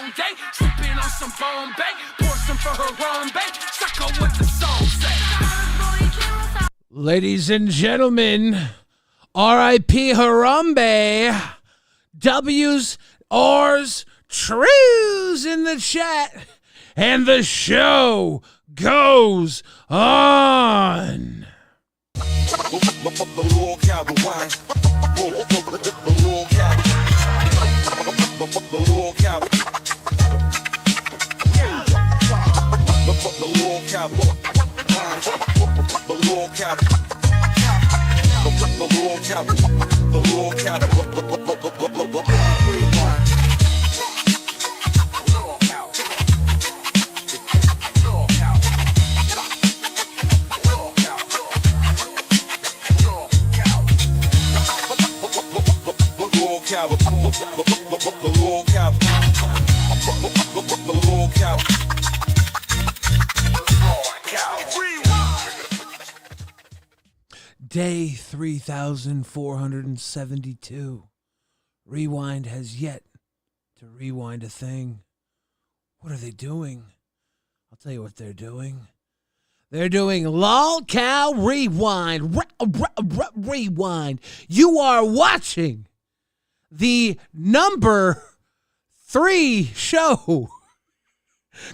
long day, sipping on some Bombay, pour some for Harambe, suck her what the song say. Ladies and gentlemen, R.I.P. Harambe, W's, R's, trues in the chat, and the show goes on. Day 3,472. Rewind has yet to rewind a thing. What are they doing? I'll tell you what they're doing. They're doing LolcowRewind. Rewind. You are watching the number 3 show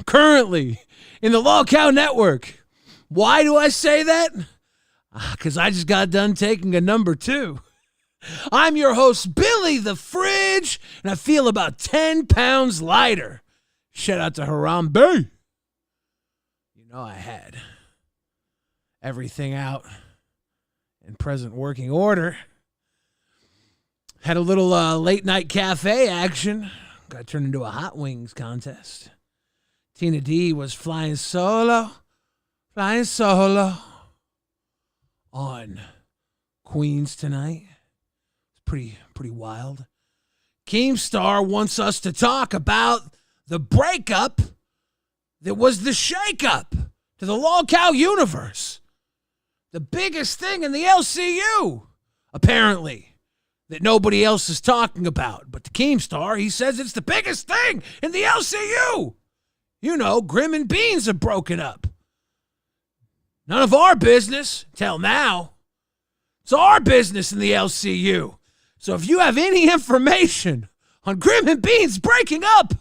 currently in the Lolcow Network. Why do I say that? Because I just got done taking a number 2. I'm your host, Billy the Fridge, and I feel about 10 pounds lighter. Shout out to Harambe. You know I had everything out in present working order. Had a little late night cafe action. Got turned into a hot wings contest. Tina D was flying solo on Queens tonight. It's pretty wild. Keemstar wants us to talk about the breakup that was the shakeup to the Lolcow universe. The biggest thing in the LCU, apparently, that nobody else is talking about. But to Keemstar, he says it's the biggest thing in the LCU. You know, Grim and Beans have broken up. None of our business till now. It's our business in the LCU. So if you have any information on Grim and Beans breaking up,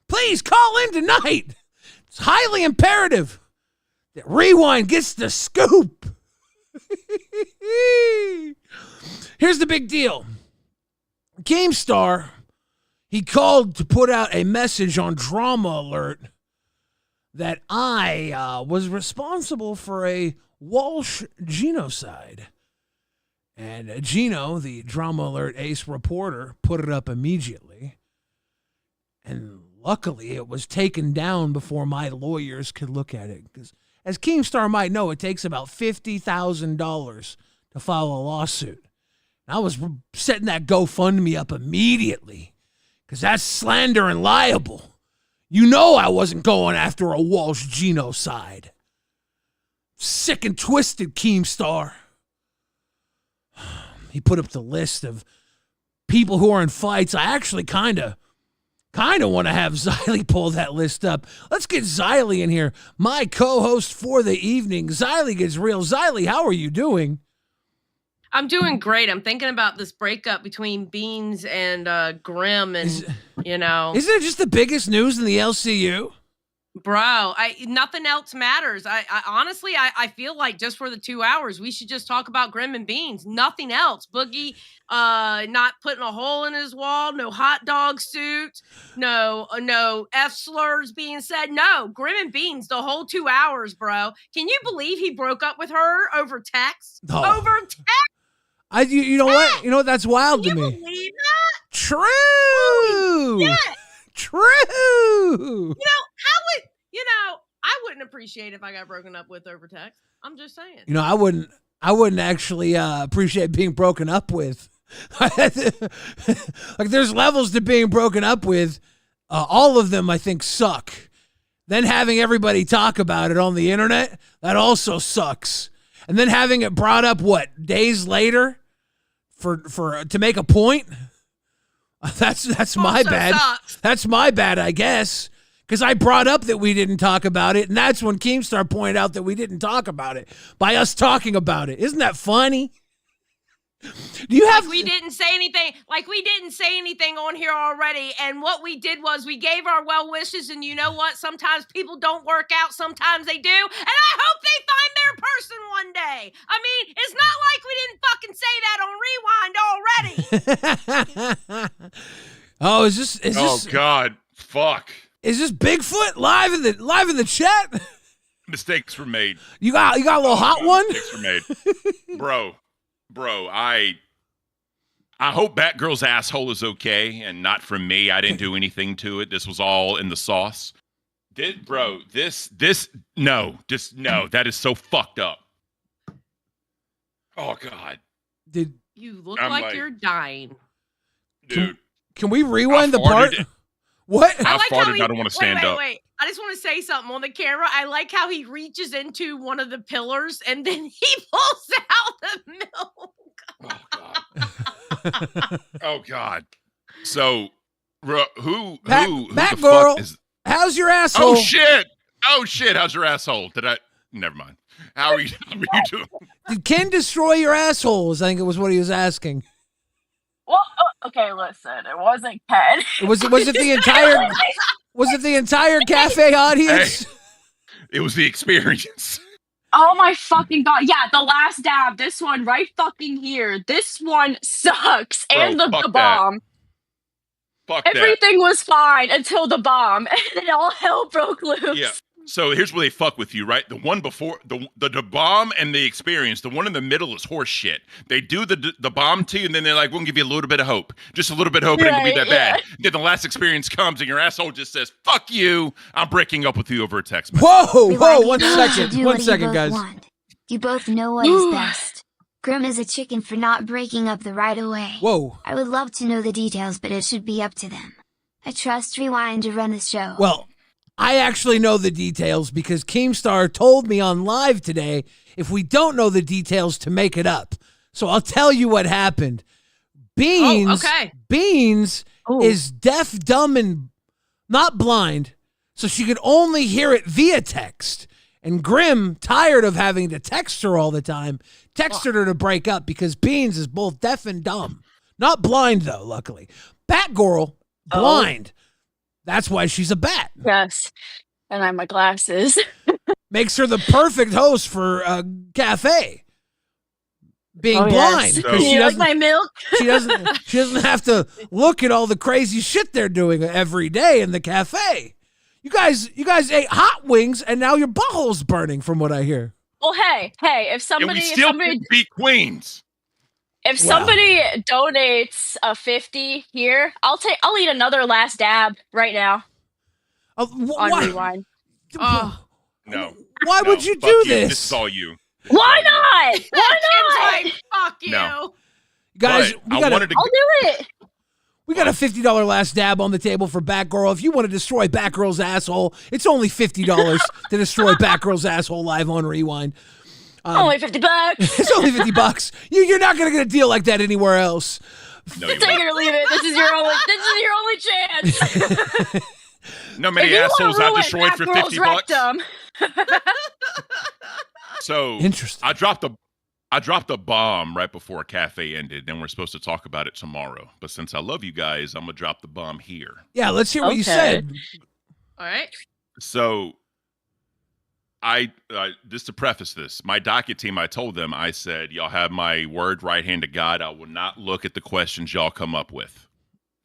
please call in tonight. It's highly imperative that Rewind gets the scoop. Here's the big deal. Keemstar, he called to put out a message on Drama Alert that I was responsible for a Walsh genocide. And Gino, the Drama Alert ace reporter, put it up immediately. And luckily, it was taken down before my lawyers could look at it. Because as Keemstar might know, it takes about $50,000 to file a lawsuit. I was setting that GoFundMe up immediately because that's slander and liable. You know I wasn't going after a Walsh genocide. Sick and twisted, Keemstar. He put up the list of people who are in fights. I actually kind of want to have Xylee pull that list up. Let's get Xylee in here, my co-host for the evening. Xylee gets real. Xylee, how are you doing? I'm doing great. I'm thinking about this breakup between Beans and Grim, and you know, isn't it just the biggest news in the LCU? Bro, nothing else matters. I honestly, I feel like just for the 2 hours, we should just talk about Grim and Beans. Nothing else. Boogie, not putting a hole in his wall. No hot dog suits. No F slurs being said. No, Grim and Beans. The whole 2 hours, bro. Can you believe he broke up with her over text? Oh. Over text. You know what? You know what? That's wild to me. Can you believe that? True. Yeah. True. I wouldn't appreciate if I got broken up with over text. I'm just saying. You know, I wouldn't actually appreciate being broken up with. Like, there's levels to being broken up with. All of them, I think, suck. Then having everybody talk about it on the internet, that also sucks. And then having it brought up, days later to make a point? That's my Also bad. sucks. That's my bad, I guess. Because I brought up that we didn't talk about it, and that's when Keemstar pointed out that we didn't talk about it by us talking about it. Isn't that funny? Do you have? Like we didn't say anything. Like we didn't say anything on here already. And what we did was we gave our well wishes. And you know what? Sometimes people don't work out. Sometimes they do. And I hope they find their person one day. I mean, it's not like we didn't fucking say that on Rewind already. Oh, is this? Oh God, fuck! Is this Bigfoot live in the chat? Mistakes were made. You got a little hot one. Mistakes were made, bro. I hope Batgirl's asshole is okay and not from me. I didn't do anything to it. This was all in the sauce. No. That is so fucked up. Oh God. You look I'm like like- you're dying. Dude. Can we rewind the I part? farted. What? I like how farted. I don't want to stand up. Wait. I just want to say something on the camera. I like how he reaches into one of the pillars and then he pulls out the milk. Oh God. Oh God. So, who the Batgirl, fuck is? how's your asshole? Oh shit! How's your asshole? Never mind. How are you doing? Did Ken destroy your assholes? I think it was what he was asking. Well, okay, listen. It wasn't Ken. Was it the entire? Was it the entire cafe audience? Hey, it was the experience. Oh my fucking God. Yeah, the last dab. This one right fucking here. This one sucks. Bro, and the fuck that. bomb. Fuck that. Everything was fine until the bomb. And then all hell broke loose. Yeah. So here's where they fuck with you, right? The one before the bomb and the experience. The one in the middle is horse shit. They do the bomb to you, and then they're like, "We'll give you a little bit of hope, just a little bit of hope, and it won't be that bad." Then the last experience comes, and your asshole just says, "Fuck you! I'm breaking up with you over a text message." Whoa, Rewind, one you both second, do one what you second, both guys. want. You both know what is best. Grim is a chicken for not breaking up the right away. Whoa. I would love to know the details, but it should be up to them. I trust Rewind to run the show. Well, I actually know the details because Keemstar told me on live today if we don't know the details to make it up. So I'll tell you what happened. Beans, okay. Beans Ooh. is deaf, dumb, and not blind, so she could only hear it via text. And Grim, tired of having to text her all the time, texted her to break up because Beans is both deaf and dumb. Not blind, though, luckily. Batgirl, blind. That's why she's a bat. Yes. And I have my glasses. Makes her the perfect host for a cafe. Being Oh, blind. yes. 'Cause You like my milk? she doesn't have to look at all the crazy shit they're doing every day in the cafe. You guys ate hot wings and now your butthole's burning from what I hear. Well, hey, if And somebody, we still beat Queens. if somebody donates a 50 here, I'll eat another last dab right now on Why, Rewind. Oh. No. why would you fuck do you. this? This is all you. Why not? Why Ken's not? like, fuck you. No. Guys, But I wanted to. I'll do it. we got a $50 last dab on the table for Batgirl. If you want to destroy Batgirl's asshole, it's only $50 to destroy Batgirl's asshole live on Rewind. Only $50. It's only $50. You're not gonna get a deal like that anywhere else. No, you Take won't. it or leave it. This is your only chance. No many If you assholes wanna I ruin destroyed for Batgirl's 50 bucks. rectum. So Interesting. I dropped a bomb right before cafe ended, and we're supposed to talk about it tomorrow. But since I love you guys, I'm gonna drop the bomb here. Yeah, let's hear what you Okay. said. All right. So just to preface this, my docket team, I told them, I said, y'all have my word, right hand to God. I will not look at the questions y'all come up with.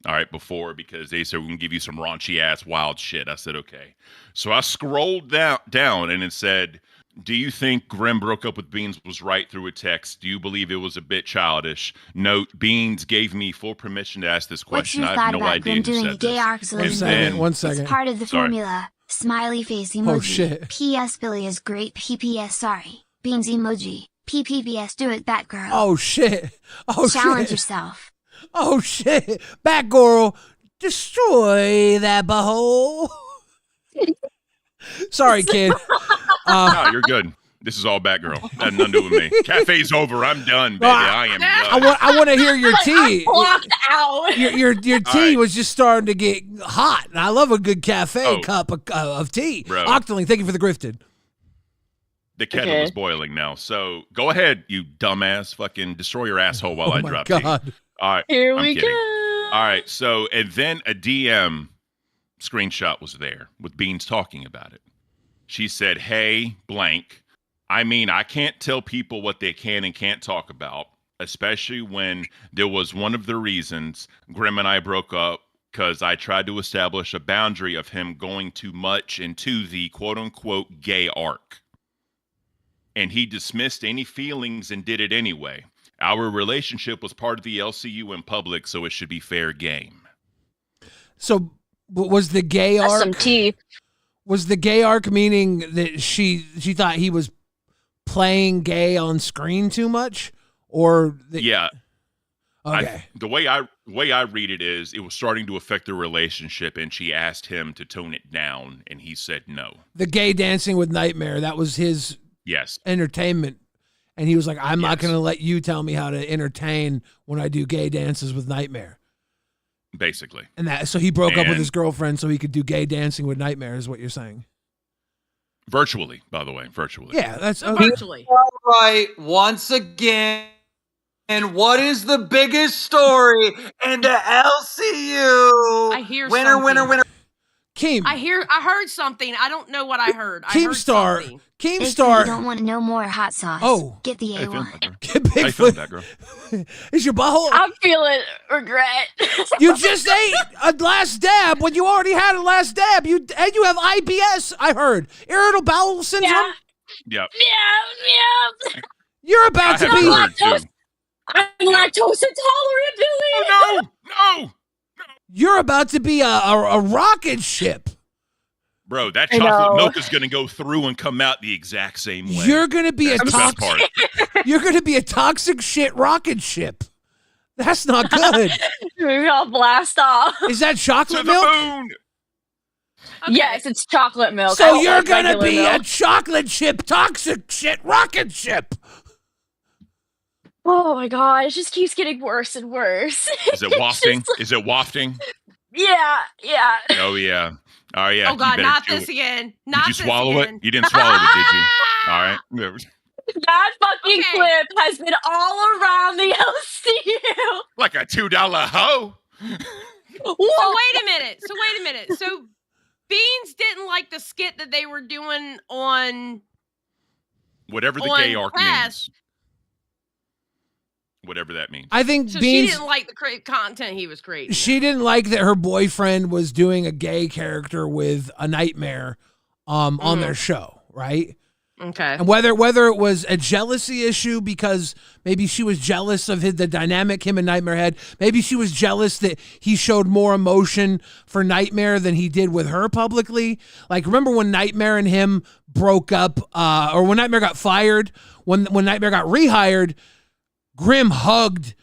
All right, before, because they said we can give you some raunchy ass wild shit. I said, okay. So I scrolled down and it said, do you think Grim broke up with Beans was right through a text? Do you believe it was a bit childish? Note, Beans gave me full permission to ask this What's question. your I thought have no about idea Grim who doing a said gay this. arc And solution? then- One second. It's part of the Sorry. formula. Smiley face emoji. Oh, shit. P.S. Billy is great. P.P.S. Sorry. Beans emoji. P.P.P.S. Do it, Batgirl. Oh shit. Oh Challenge shit. yourself. Oh shit. Batgirl, destroy that butthole. Sorry, kid. No, you're good. This is all Batgirl. Had nothing to do with me. Cafe's over. I'm done, baby. I am done. I want to hear your tea. Blocked out. Your tea right. was just starting to get hot, and I love a good cafe cup of tea. Bro. Octoling, thank you for the grifted. The kettle is boiling now. So go ahead, you dumbass. Fucking destroy your asshole while I drop tea. All right. Here I'm we kidding. go. All right. So, and then a DM screenshot was there with Beans talking about it. She said, hey, blank. I mean, I can't tell people what they can and can't talk about, especially when there was one of the reasons Grim and I broke up because I tried to establish a boundary of him going too much into the quote-unquote gay arc. And he dismissed any feelings and did it anyway. Our relationship was part of the LCU in public, so it should be fair game. So was the gay That's arc? some tea. Was the gay arc meaning that she thought he was playing gay on screen too much, or yeah? Okay. The way I read it is, it was starting to affect the relationship, and she asked him to tone it down, and he said no. The gay dancing with Nightmare, that was his entertainment, and he was like, I'm not going to let you tell me how to entertain when I do gay dances with Nightmare. Basically. And so he broke up with his girlfriend so he could do gay dancing with Nightmare, is what you're saying. Virtually, by the way, virtually. Yeah, that's virtually. All right, once again. And what is the biggest story in the LCU? I hear winner, something. winner. KEEM. I heard something. I don't know what I heard. Keemstar. If you don't want no more hot sauce, get the A1. Get Bigfoot. Is your butthole? I'm feeling regret. You just ate a last dab when you already had a last dab. You have IBS, I heard. Irritable bowel syndrome? Yep. Yeah. You're about to be... I'm lactose intolerant, Billy. Oh, no. You're about to be a rocket ship. Bro, that chocolate milk is going to go through and come out the exact same way. You're going to be You're going to be a toxic shit rocket ship. That's not good. Maybe I'll blast off. Is that chocolate milk? Okay. Yes, it's chocolate milk. So you're going to be a chocolate chip, toxic shit rocket ship. Oh my god, it just keeps getting worse and worse. Is it wafting? Is it wafting? Yeah. Oh, yeah. Oh, yeah. Oh, God, not this again. Did you swallow it? You didn't swallow it, did you? All right. That fucking clip has been all around the LCU. Like a $2 hoe. So wait a minute. So Beans didn't like the skit that they were doing on... Whatever the gay arc means. Whatever that means. I think so Beans, she didn't like the content he was creating. She didn't like that her boyfriend was doing a gay character with a Nightmare on their show, right? Okay. And whether it was a jealousy issue because maybe she was jealous of the dynamic him and Nightmare had. Maybe she was jealous that he showed more emotion for Nightmare than he did with her publicly. Like, remember when Nightmare and him broke up, or when Nightmare got fired, when Nightmare got rehired, Grim hugged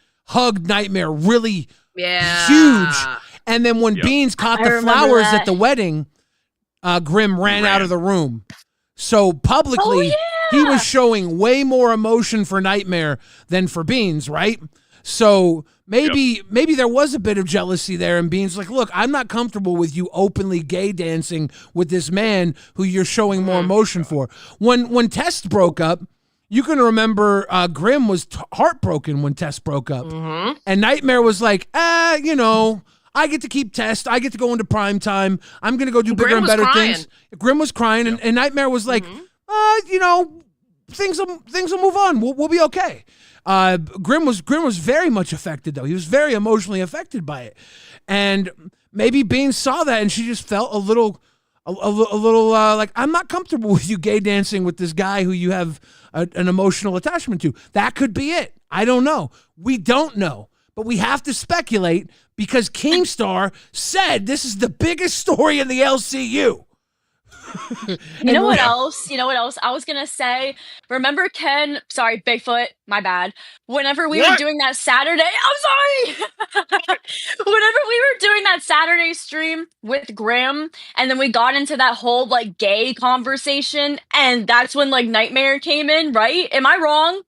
Nightmare really huge. And then when Beans caught the flowers at the wedding, Grim ran out of the room. So publicly, he was showing way more emotion for Nightmare than for Beans, right? So maybe there was a bit of jealousy there, and Beans like, look, I'm not comfortable with you openly gay dancing with this man who you're showing more emotion for. When Test broke up, you can remember Grim was heartbroken when Test broke up. Mm-hmm. And Nightmare was like, I get to keep Test. I get to go into prime time. I'm going to go do bigger and better things. Grim was crying, and Nightmare was like, things will move on. We'll be okay. Grim was very much affected, though. He was very emotionally affected by it. And maybe Beans saw that, and she just felt a little like, I'm not comfortable with you gay dancing with this guy who you have an emotional attachment to. That could be it. I don't know. We don't know. But we have to speculate because Keemstar said this is the biggest story in the LCU. You know what else? You know what else? I was gonna say, remember Ken? Sorry, Bigfoot, my bad. Whenever we were doing that Saturday, I'm sorry. Whenever we were doing that Saturday stream with Graham, and then we got into that whole like gay conversation, and that's when like Nightmare came in, right? Am I wrong?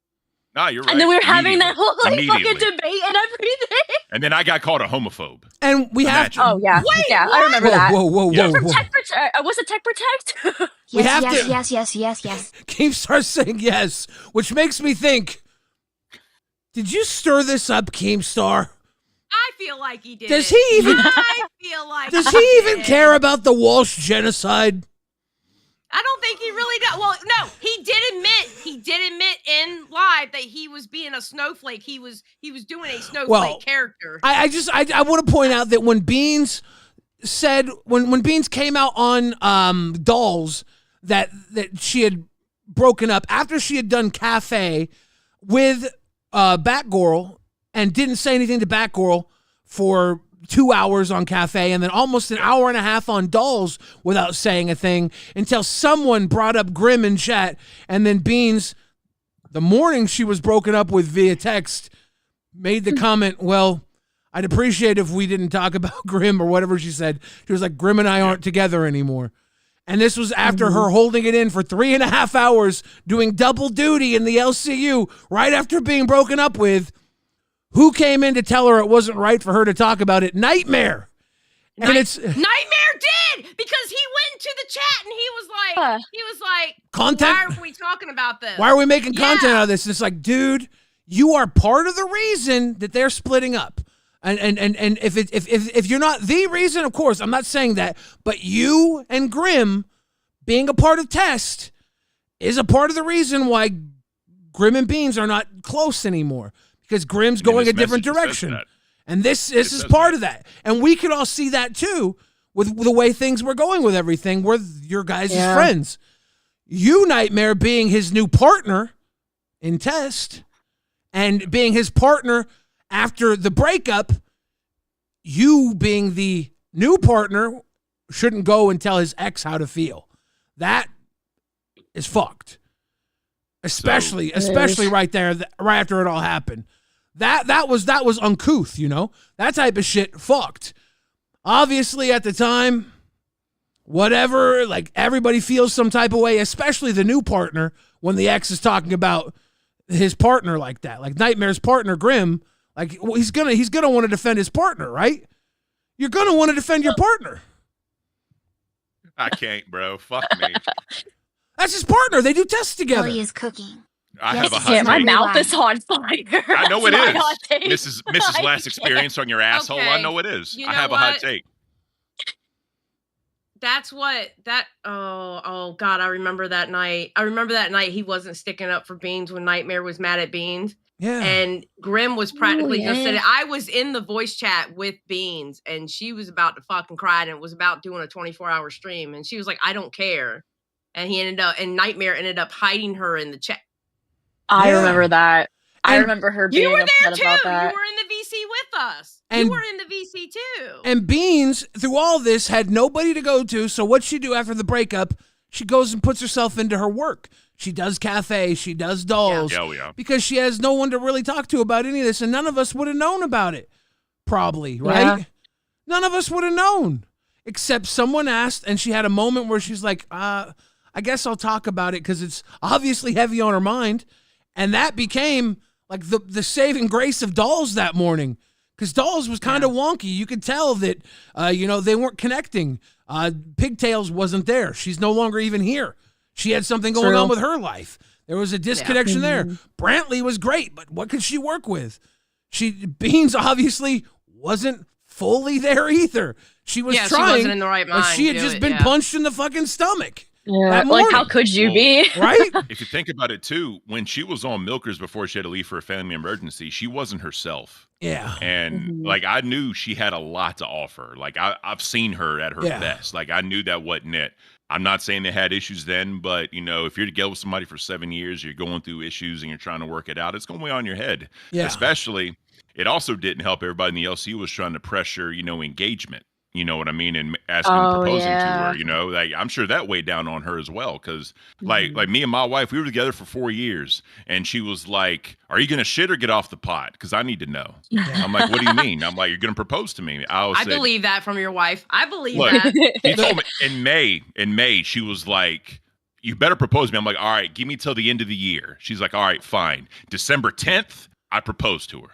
No, you're right. And then we were having that whole like fucking Immediately. debate and everything. And then I got called a homophobe. And we have to. Oh yeah, Wait, yeah, what? I remember that. Whoa. From Tech Protect, was it Tech Protect? We have Yes, to- yes. Keemstar saying yes, which makes me think, did you stir this up, Keemstar? I feel like he did. Does he even- I feel like Does he even did. care about the Walsh genocide? I don't think he really does. Well, no, he did admit in live that he was being a snowflake. He was doing a snowflake character. I want to point out that when Beans said when Beans came out on Dolls that she had broken up after she had done Cafe with Batgirl and didn't say anything to Batgirl for 2 hours on Cafe and then almost an hour and a half on Dolls without saying a thing until someone brought up Grimm in chat, and then Beans, the morning she was broken up with via text, made the comment, well, I'd appreciate if we didn't talk about Grimm or whatever she said. She was like, Grimm and I aren't together anymore. And this was after her holding it in for 3.5 hours, doing double duty in the LCU right after being broken up with. Who came in to tell her it wasn't right for her to talk about it? Nightmare. And it's Nightmare did, because he went into the chat and he was like, content. why are we talking about this? Why are we making content out of this? It's like, dude, you are part of the reason that they're splitting up. And if you're not the reason, of course, I'm not saying that, but you and Grimm being a part of Test is a part of the reason why Grimm and Beans are not close anymore. Because Grimm's going a different direction. And this is part of that. And we could all see that too with the way things were going with everything. We're your guys' friends. You, Nightmare, being his new partner in Test and being his partner after the breakup, you being the new partner shouldn't go and tell his ex how to feel. That is fucked. Especially right there, right after it all happened. That was uncouth, you know? That type of shit fucked. Obviously, at the time, whatever, like, everybody feels some type of way, especially the new partner, when the ex is talking about his partner like that. Like, Nightmare's partner, Grimm, like, well, he's gonna want to defend his partner, right? You're gonna want to defend your partner. I can't, bro. Fuck me. That's his partner. They do tests together. Ellie is cooking. I Yes, have a yes, hot Yeah, my take. mouth is on fire. I know it That's my hot is. take. Mrs. I Last can't. experience on your asshole. I Okay. know it is. You I know have a hot what? take. That's what that. Oh God, I remember that night. I remember that night he wasn't sticking up for Beans when Nightmare was mad at Beans. Yeah. And Grimm was practically just yeah. sitting. I was in the voice chat with Beans, and she was about to fucking cry, and it was about doing a 24-hour stream, and she was like, "I don't care," and Nightmare ended up hiding her in the chat. I Yeah. remember that. I And remember her being You were there upset too. about You that. were in the VC with us. And- You were in the VC too. And Beans, through all this, had nobody to go to. So what'd she do after the breakup? She goes and puts herself into her work. She does Cafe. She does Dolls. Yeah. Because she has no one to really talk to about any of this. And none of us would have known about it. Probably, right? Yeah. None of us would have known. Except someone asked, and she had a moment where she's like, I guess I'll talk about it because it's obviously heavy on her mind. And that became like the saving grace of Dolls that morning. Because Dolls was kind of wonky. You could tell that, they weren't connecting. Pigtails wasn't there. She's no longer even here. She had something going on with her life. There was a disconnection there. Brantley was great, but what could she work with? Beans obviously wasn't fully there either. She was Yeah, she trying, wasn't in the right but mind she had to do just it, been yeah. punched in the fucking stomach. Yeah. That Like, how morning. could you Well, be? Right? If you think about it too, when she was on Milkers before she had to leave for a family emergency, she wasn't herself. Yeah. And like I knew she had a lot to offer. Like I've seen her at her Yeah. best. Like I knew that wasn't it. I'm not saying they had issues then, but if you're together with somebody for 7 years, you're going through issues and you're trying to work it out, it's going to weigh on your head. Yeah. Especially, it also didn't help everybody in the LCU was trying to pressure, engagement. You know what I mean? And asking, proposing to her, you know, like I'm sure that weighed down on her as well. Cause like me and my wife, we were together for 4 years and she was like, are you going to shit or get off the pot? Cause I need to know. I'm like, what do you mean? I'm like, you're going to propose to me. I believe that from your wife. I believe look, that. He told me in May, she was like, you better propose to me. I'm like, all right, give me till the end of the year. She's like, all right, fine. December 10th, I proposed to her.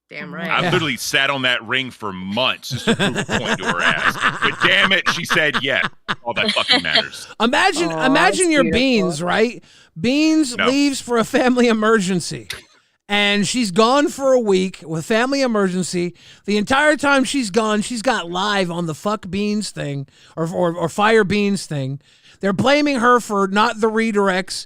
Damn right. I literally sat on that ring for months just to prove a point to her ass. But damn it, she said yes. All that fucking matters. Imagine your Beans, right? Beans leaves for a family emergency. And she's gone for a week with family emergency. The entire time she's gone, she's got live on the fuck Beans thing or fire Beans thing. They're blaming her for not the redirects.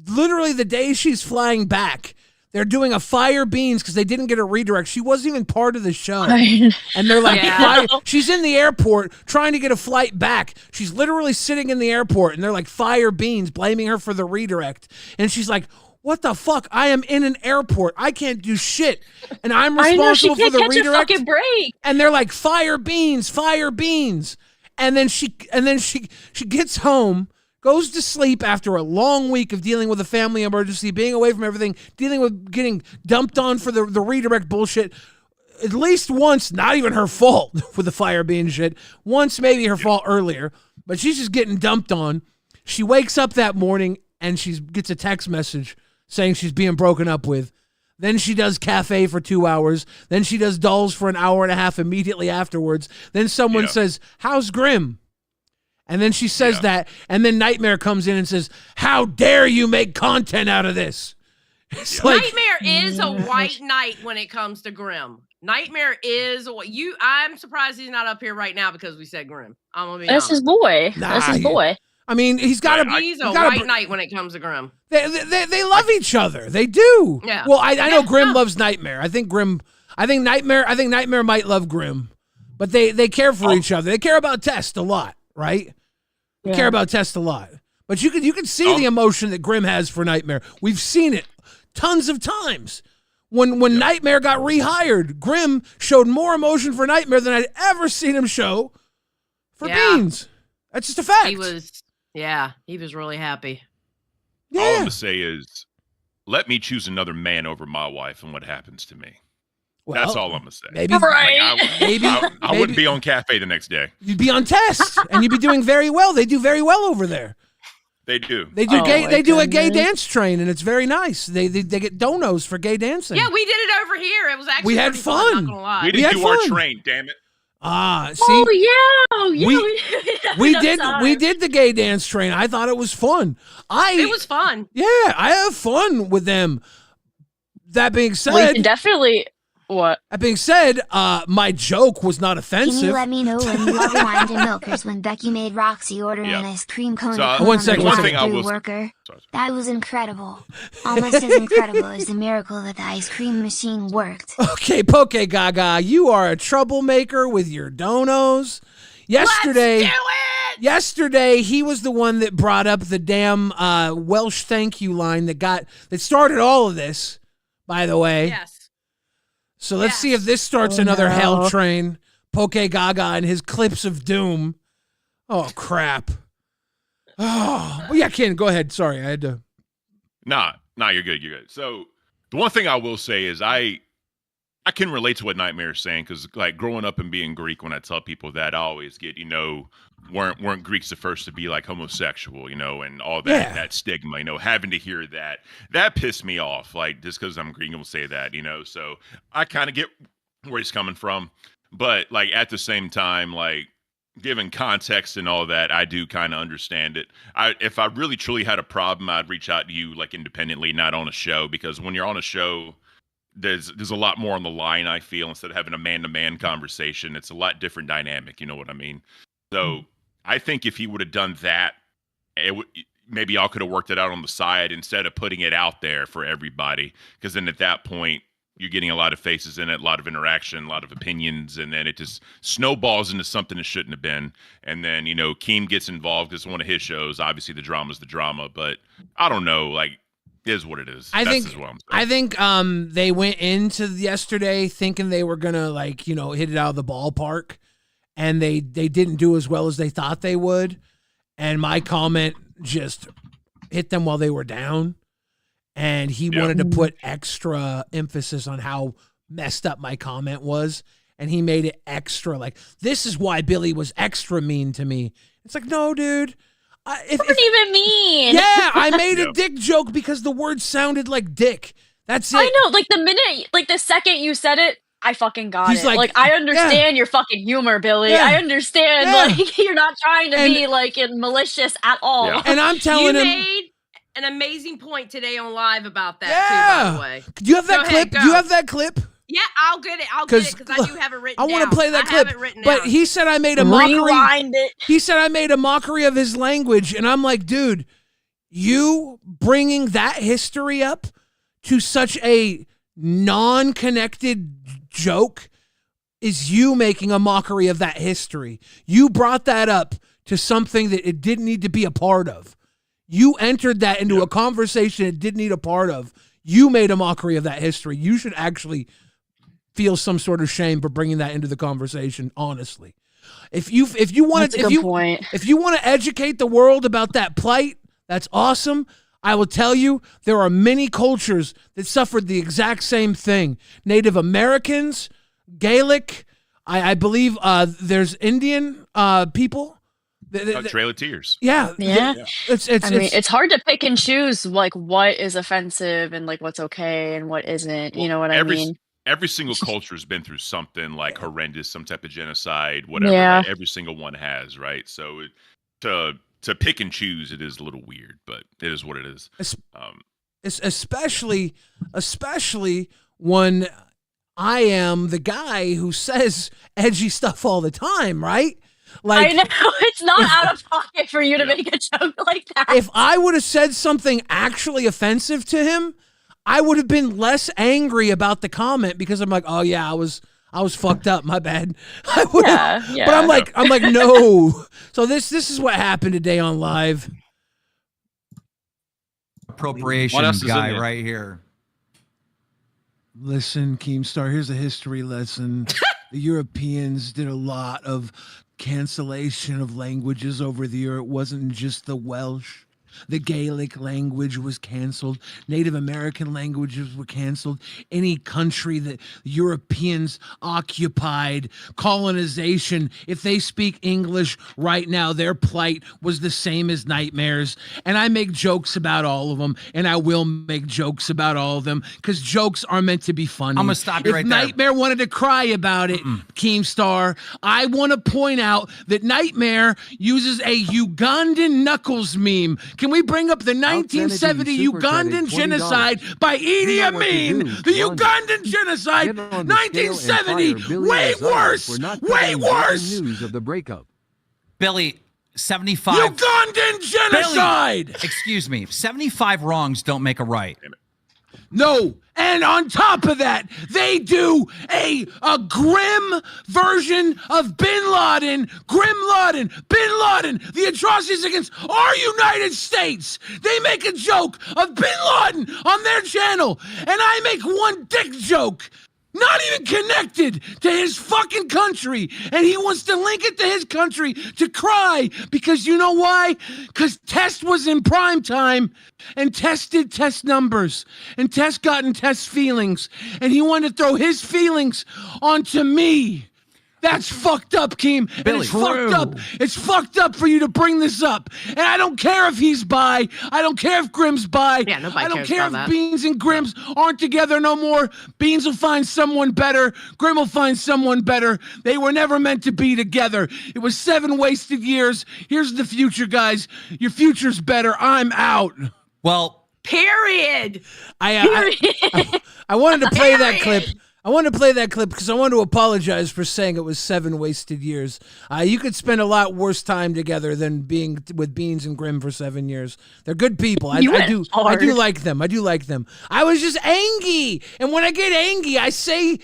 Literally the day she's flying back, they're doing a fire Beans because they didn't get a redirect. She wasn't even part of the show. And they're like, she's in the airport trying to get a flight back. She's literally sitting in the airport and they're like, fire Beans, blaming her for the redirect. And she's like, what the fuck? I am in an airport. I can't do shit. And I'm responsible for the redirect. Break. And they're like, fire Beans, fire Beans. And then she gets home, goes to sleep after a long week of dealing with a family emergency, being away from everything, dealing with getting dumped on for the redirect bullshit. At least once, not even her fault with the fire being shit. Once maybe her fault earlier, but she's just getting dumped on. She wakes up that morning and she gets a text message saying she's being broken up with. Then she does cafe for 2 hours. Then she does dolls for an hour and a half immediately afterwards. Then someone says, how's Grim? And then she says that, and then Nightmare comes in and says, how dare you make content out of this? It's like, Nightmare is a white knight when it comes to Grim. Nightmare is I'm surprised he's not up here right now because we said Grim. I'm gonna be honest. That's his boy. That's his boy. I mean, he's a white knight when it comes to Grim. They love each other. They do. Yeah. Well, I know Grim loves Nightmare. I think Nightmare might love Grim, but they care for each other. They care about Test a lot, right? They care about Test a lot. But you can see the emotion that Grim has for Nightmare. We've seen it tons of times. When Nightmare got rehired, Grim showed more emotion for Nightmare than I'd ever seen him show for Beans. That's just a fact. He was really happy. Yeah. All I'm gonna say is, let me choose another man over my wife and what happens to me. Well, that's all I'm gonna say. Maybe, I wouldn't be on cafe the next day. You'd be on Test, and you'd be doing very well. They do very well over there. They do. They do a gay dance train, and it's very nice. They get donos for gay dancing. Yeah, we did it over here. It was actually we had fun. Not gonna lie. We didn't do our train. Damn it. See, we did the gay dance train. I thought it was fun. It was fun. Yeah, I have fun with them. That being said, we can definitely. What? That being said, my joke was not offensive. Can you let me know when you rewind and milkers when Becky made Roxy order an ice cream cone So, to put one on second, the one thing drive-thru worker? That was incredible. Almost as incredible as the miracle that the ice cream machine worked. Okay, Poke Gaga, you are a troublemaker with your donos. Yesterday, Let's do it! Yesterday, he was the one that brought up the damn Welsh thank you line that started all of this, by the way. Yes. So let's see if this starts another hell train. Poke Gaga and his clips of doom. Oh, crap. Oh, well, yeah, Ken, go ahead. Sorry, I had to. Nah, you're good. You're good. So the one thing I will say is I can relate to what Nightmare is saying because, like, growing up and being Greek, when I tell people that, I always get, weren't Greeks the first to be like homosexual, and all that that stigma, having to hear that pissed me off. Like, just because I'm Greek, will say that, So I kind of get where he's coming from, but like at the same time, like given context and all that, I do kind of understand it. If I really truly had a problem, I'd reach out to you like independently, not on a show, because when you're on a show, there's a lot more on the line. I feel instead of having a man-to-man conversation, it's a lot different dynamic. You know what I mean? So I think if he would have done that, maybe y'all could have worked it out on the side instead of putting it out there for everybody. Because then at that point, you're getting a lot of faces in it, a lot of interaction, a lot of opinions, and then it just snowballs into something it shouldn't have been. And then, KEEM gets involved because it's one of his shows. Obviously, the drama's the drama, but I don't know. Like, it is what it is. I think they went into yesterday thinking they were gonna hit it out of the ballpark. and they didn't do as well as they thought they would. And my comment just hit them while they were down. And he wanted to put extra emphasis on how messed up my comment was. And he made it extra like, this is why Billy was extra mean to me. It's like, no, dude. What do you even mean? Yeah, I made a dick joke because the word sounded like dick. That's it. I know, like the minute, like the second you said it, I fucking got He's it. like, Like, I understand your fucking humor, Billy. Yeah. I understand, like, you're not trying to be, like, malicious at all. Yeah. And I'm telling You him. made an amazing point today on live about that, too, by the way. Do you have that Go clip? ahead, Do you go. have that clip? Yeah, I'll get it. I'll get it because I do have it written I want to play that I clip. have it written But down. he said I made a mockery. Rewind it. He said I made a mockery of his language. And I'm like, dude, you bringing that history up to such a non-connected joke is you making a mockery of that history. You brought that up to something that it didn't need to be a part of. You entered that into a conversation it didn't need a part of. You made a mockery of that history. You should actually feel some sort of shame for bringing that into the conversation, honestly. If you want That's a good point. If you want to educate the world about that plight, that's awesome. I will tell you, there are many cultures that suffered the exact same thing. Native Americans, Gaelic, I believe there's Indian people. Trail of Tears. Yeah. It's hard to pick and choose like what is offensive and like what's okay and what isn't. You know what I mean? Every single culture has been through something like horrendous, some type of genocide, whatever. Yeah. Right? Every single one has, right? So to pick and choose, it is a little weird, but it is what it is. Especially when I am the guy who says edgy stuff all the time, right? Like, I know it's not out of pocket for you to make a joke like that. If I would have said something actually offensive to him, I would have been less angry about the comment because I'm like, oh yeah, I was fucked up. My bad. Yeah. But I'm like, no. So this is what happened today on live. Appropriation guy right here. Listen, Keemstar, here's a history lesson. The Europeans did a lot of cancellation of languages over the year. It wasn't just the Welsh. The Gaelic language was canceled. Native American languages were canceled. Any country that Europeans occupied, colonization, if they speak English right now, their plight was the same as Nightmare's. And I make jokes about all of them, and I will make jokes about all of them because jokes are meant to be funny. I'm going to stop you right there. If Nightmare wanted to cry about it, Keemstar, I want to point out that Nightmare uses a Ugandan Knuckles meme. Can we bring up the 1970 Ugandan genocide by Idi Amin? The Ugandan genocide, 1970, way worse, way worse. News of the breakup. Billy, 75. Ugandan genocide. Billy, excuse me. 75 wrongs don't make a right. No. And on top of that, they do a grim version of Bin Laden, Bin Laden, the atrocities against our United States. They make a joke of Bin Laden on their channel, and I make one dick joke. Not even connected to his fucking country. And he wants to link it to his country to cry. Because you know why? Because Test was in prime time. And Test did Test numbers. And Test got in Test's feelings. And he wanted to throw his feelings onto me. That's fucked up, Keem. Billy, it's fucked up. It's fucked up for you to bring this up. And I don't care if he's bi. I don't care if Grimm's bi. Yeah, nobody I don't cares care about if that. Beans and Grimms aren't together no more. Beans will find someone better. Grimm will find someone better. They were never meant to be together. It was 7 wasted years. Here's the future, guys. Your future's better. I'm out. Well, Period. I wanted to play that clip. I wanted to play that clip because I wanted to apologize for saying it was 7 wasted years. You could spend a lot worse time together than being with Beans and Grimm for 7 years. They're good people. I do like them. I do like them. I was just angry, and when I get angry, I say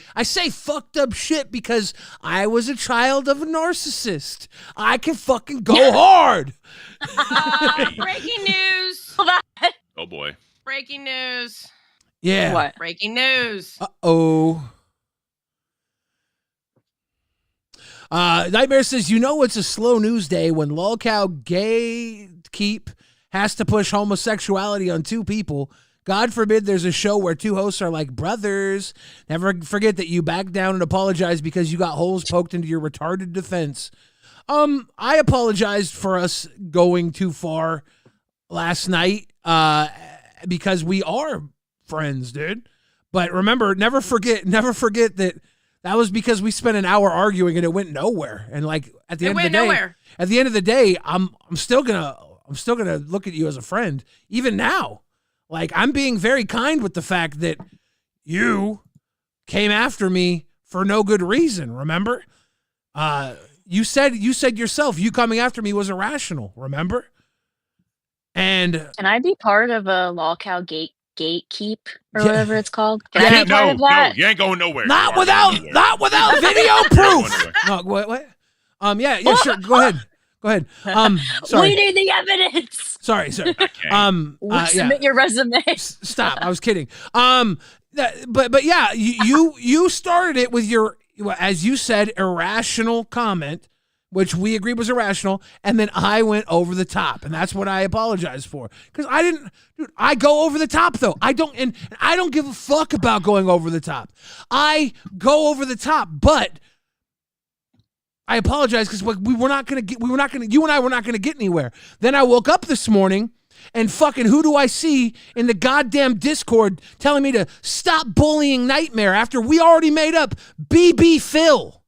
fucked up shit because I was a child of a narcissist. I can fucking go hard. Breaking news. Oh boy. Breaking news. Yeah. What? Breaking news. Uh-oh. Nightmare says, you know it's a slow news day when Lolcow Gatekeep has to push homosexuality on two people. God forbid there's a show where two hosts are like brothers. Never forget that you backed down and apologized because you got holes poked into your retarded defense. I apologized for us going too far last night because we are friends, dude. But remember, never forget that was because we spent an hour arguing and it went nowhere. And like at the end of the day, I'm still gonna look at you as a friend, even now. Like, I'm being very kind with the fact that you came after me for no good reason, remember? You said yourself, you coming after me was irrational, remember? And Can I be part of a Lolcow Gatekeep or whatever it's called? Can I be part of that? No, you ain't going nowhere. Not without video proof. No, what? Yeah, sure. Go ahead. Sorry. We need the evidence. Sorry. Submit your resume. Stop. I was kidding. But yeah, you started it with your, as you said, irrational comment, which we agreed was irrational, and then I went over the top, and that's what I apologize for. Because I didn't, dude, I go over the top though. I don't give a fuck about going over the top. I go over the top, but I apologize because you and I were not gonna get anywhere. Then I woke up this morning and fucking who do I see in the goddamn Discord telling me to stop bullying Nightmare after we already made up BB Phil.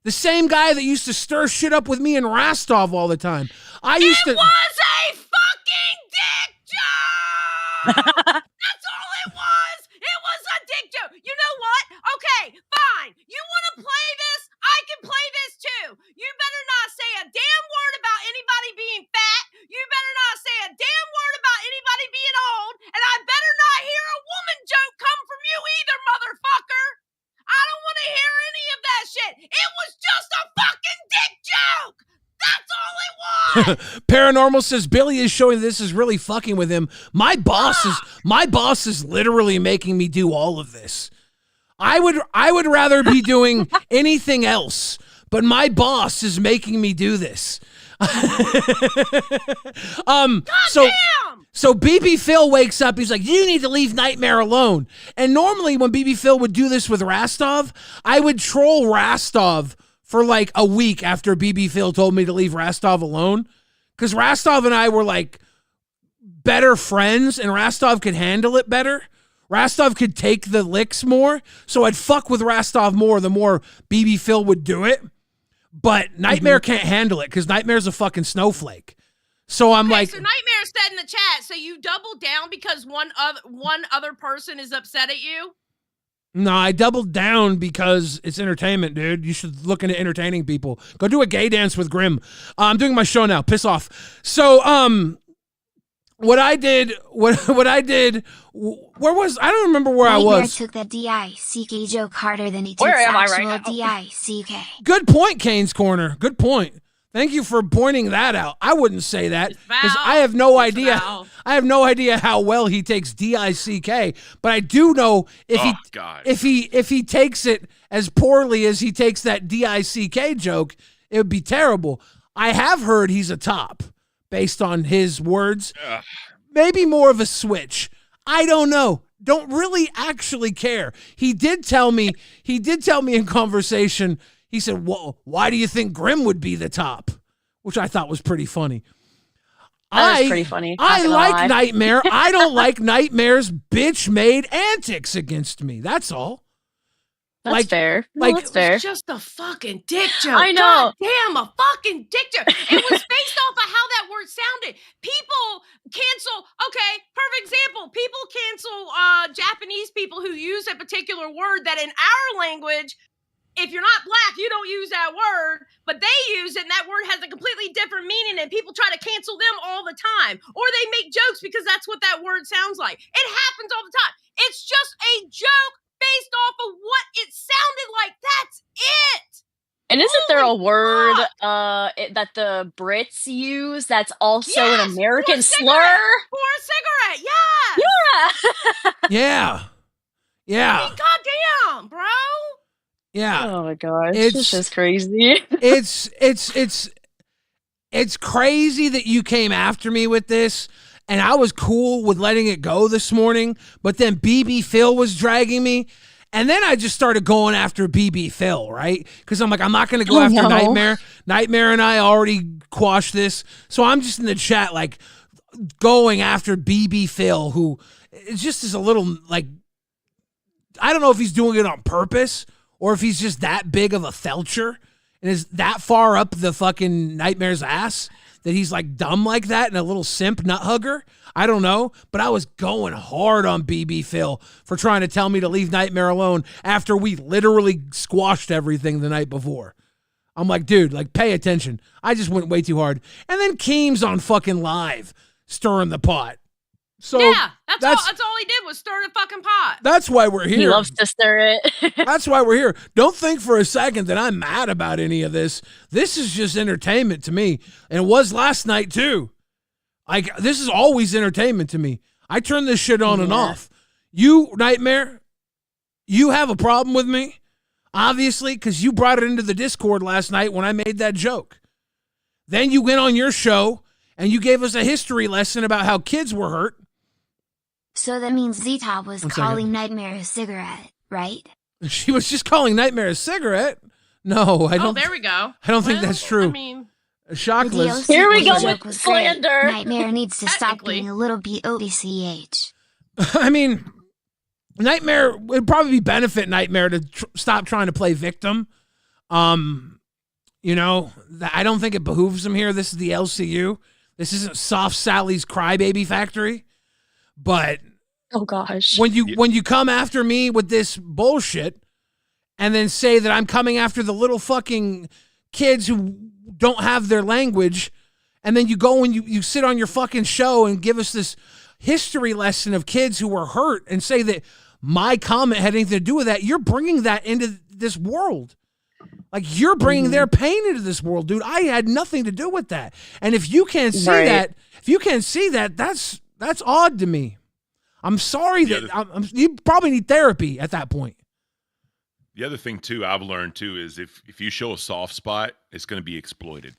The same guy that used to stir shit up with me and Rastov all the time. It was a fucking dick joke! That's all it was! It was a dick joke! You know what? Okay, fine. You want to play this? I can play this too. You better not say a damn word about anybody being fat. You better not say a damn word about anybody being old. And I better not hear a woman joke come from you either, motherfucker. I don't want to hear any of that shit. It was just a fucking dick joke. That's all it was. Paranormal says Billy is showing this is really fucking with him. My boss is literally making me do all of this. I would rather be doing anything else, but my boss is making me do this. So BB Phil wakes up, he's like, you need to leave Nightmare alone. And normally when BB Phil would do this with Rastov, I would troll Rastov for like a week after BB Phil told me to leave Rastov alone. Because Rastov and I were like better friends and Rastov could handle it better. Rastov could take the licks more, so I'd fuck with Rastov more the more BB Phil would do it. But Nightmare can't handle it because Nightmare's a fucking snowflake. So I'm like, so Nightmare said in the chat, so you double down because one other person is upset at you? No, I doubled down because it's entertainment, dude. You should look into entertaining people. Go do a gay dance with Grim. I'm doing my show now. Piss off. So, what I did, where was, I don't remember where I was. Took that D-I-C-K joke harder than he takes Where am I actual right now? D-I-C-K. Good point, Kane's Corner. Good point. Thank you for pointing that out. I wouldn't say that because I have no idea. I have no idea how well he takes D-I-C-K, but I do know if he takes it as poorly as he takes that D-I-C-K joke, it would be terrible. I have heard he's a top based on his words. Maybe more of a switch. I don't know. Don't really actually care. He did tell me in conversation. He said, well, why do you think Grim would be the top? Which I thought was pretty funny. That was pretty funny. I like Nightmare. I don't like Nightmare's bitch-made antics against me. That's all. That's fair. That's fair. It was just a fucking dick joke. I know. God damn, a fucking dick joke. It was based off of how that word sounded. People cancel, okay, perfect example. People cancel Japanese people who use a particular word that in our language, if you're not black, you don't use that word, but they use it and that word has a completely different meaning and people try to cancel them all the time. Or they make jokes because that's what that word sounds like. It happens all the time. It's just a joke based off of what it sounded like. That's it. And isn't there a word that the Brits use that's also an American slur? For a cigarette, yeah. Yeah. I mean, goddamn, bro. Yeah. Oh my gosh, It's- this is crazy. It's crazy that you came after me with this, and I was cool with letting it go this morning, but then BB Phil was dragging me, and then I just started going after BB Phil, right? Because I'm like, I'm not going to go after no. Nightmare. Nightmare and I already quashed this, so I'm just in the chat like going after BB Phil, who just is a little like, I don't know if he's doing it on purpose or if he's just that big of a felcher and is that far up the fucking Nightmare's ass that he's like dumb like that and a little simp nut hugger. I don't know, but I was going hard on BB Phil for trying to tell me to leave Nightmare alone after we literally squashed everything the night before. I'm like, dude, like pay attention. I just went way too hard. And then KEEM's on fucking live stirring the pot. So yeah, that's all he did was stir the fucking pot. That's why we're here. He loves to stir it. That's why we're here. Don't think for a second that I'm mad about any of this. This is just entertainment to me. And it was last night too. Like, this is always entertainment to me. I turn this shit on and off. You, Nightmare, you have a problem with me, obviously, because you brought it into the Discord last night when I made that joke. Then you went on your show and you gave us a history lesson about how kids were hurt. So that means Zeta was One calling second. Nightmare a cigarette, right? She was just calling Nightmare a cigarette. No, I don't. Oh, there we go. I don't think that's true. I mean, Shockless. Here we go The joke with was great. slander. Nightmare needs to stop Technically. being a little BODCH. I mean, Nightmare would probably benefit Nightmare to stop trying to play victim. You know, I don't think it behooves him here. This is the LCU. This isn't Soft Sally's Crybaby Factory. But Oh gosh. when you come after me with this bullshit and then say that I'm coming after the little fucking kids who don't have their language, and then you go and you sit on your fucking show and give us this history lesson of kids who were hurt and say that my comment had anything to do with that, you're bringing that into this world. Like, you're bringing their pain into this world, dude. I had nothing to do with that. And if you can't see that, that's odd to me. I'm sorry that you probably need therapy at that point. The other thing too I've learned too is if you show a soft spot, it's going to be exploited.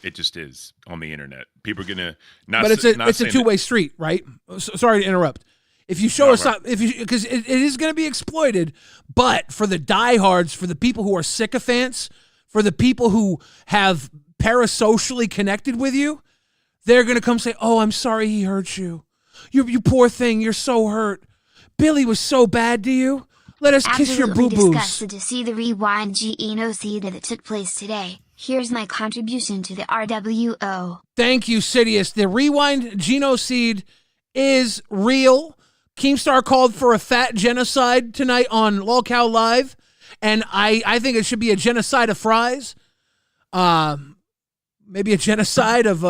It just is on the internet. People are going to not. But it's a two-way street, right? Sorry to interrupt. If you show us, because it is going to be exploited, but for the diehards, for the people who are sycophants, for the people who have parasocially connected with you, they're going to come say, "Oh, I'm sorry he hurt you. You poor thing. You're so hurt. Billy was so bad to you. Let us kiss your Absolutely boo-boos." disgusted to see the rewind genocide that took place today. Here's my contribution to the RWO. Thank you, Sidious. The rewind genocide is real. Keemstar called for a fat genocide tonight on Lolcow Live, and I think it should be a genocide of fries. Maybe a genocide of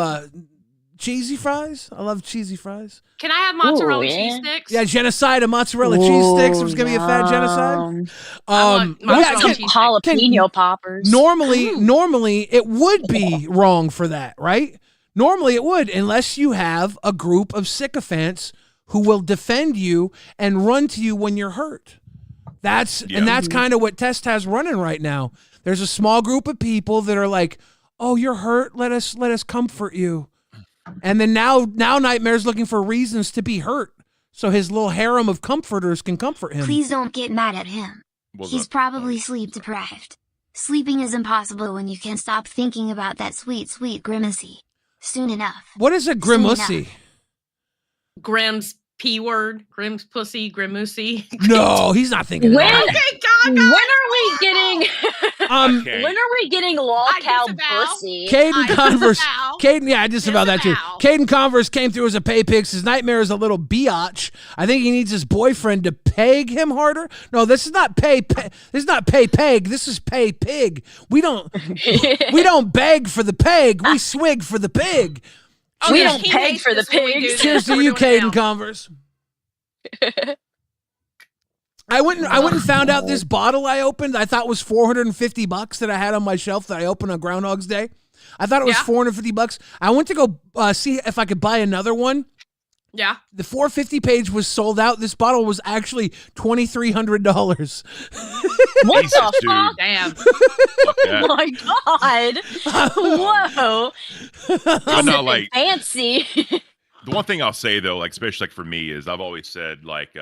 cheesy fries. I love cheesy fries. can I have mozzarella Ooh, yeah. cheese sticks? Yeah, genocide of mozzarella cheese sticks. It was gonna be a fat genocide. I want Well, yeah, mozzarella Ken- cheese Jalapeno poppers. Normally it would be wrong for that, right? Normally it would, unless you have a group of sycophants who will defend you and run to you when you're hurt. That's kind of what Test has running right now. There's a small group of people that are like, "Oh, you're hurt. Let us comfort you." And then now Nightmare's looking for reasons to be hurt, so his little harem of comforters can comfort him. Please don't get mad at him. He's probably sleep deprived. Sleeping is impossible when you can't stop thinking about that sweet, sweet grimacy. Soon enough. What is a grimacy? Grimm's P word, Grimm's pussy, Grimmoosie. No, he's not thinking When, that. Okay, when God, are we getting? Okay. When are we getting Lolcow disavow. pussy? Caden Converse. disavow. Caden, yeah, I disavow that too. Disavow. Caden Converse came through as a pay pig. His Nightmare is a little biatch. I think he needs his boyfriend to peg him harder. No, this is not pay. This is not pay peg. This is pay pig. We don't beg for the peg. We swig for the pig. Oh, We yeah, don't he peg hates for the this when we do pigs. this. Cheers to We're you, doing it Caden now. Converse. I went and found out this bottle I opened. I thought was $450 that I had on my shelf that I opened on Groundhog's Day. I thought it was Yeah. $450. I went to go see if I could buy another one, Yeah. The 450 page was sold out. This bottle was actually $2,300. What Jesus, the dude. fuck? Damn. Fuck that. Oh my god! Whoa! But no, like Fancy. the one thing I'll say though, like especially like for me, is I've always said like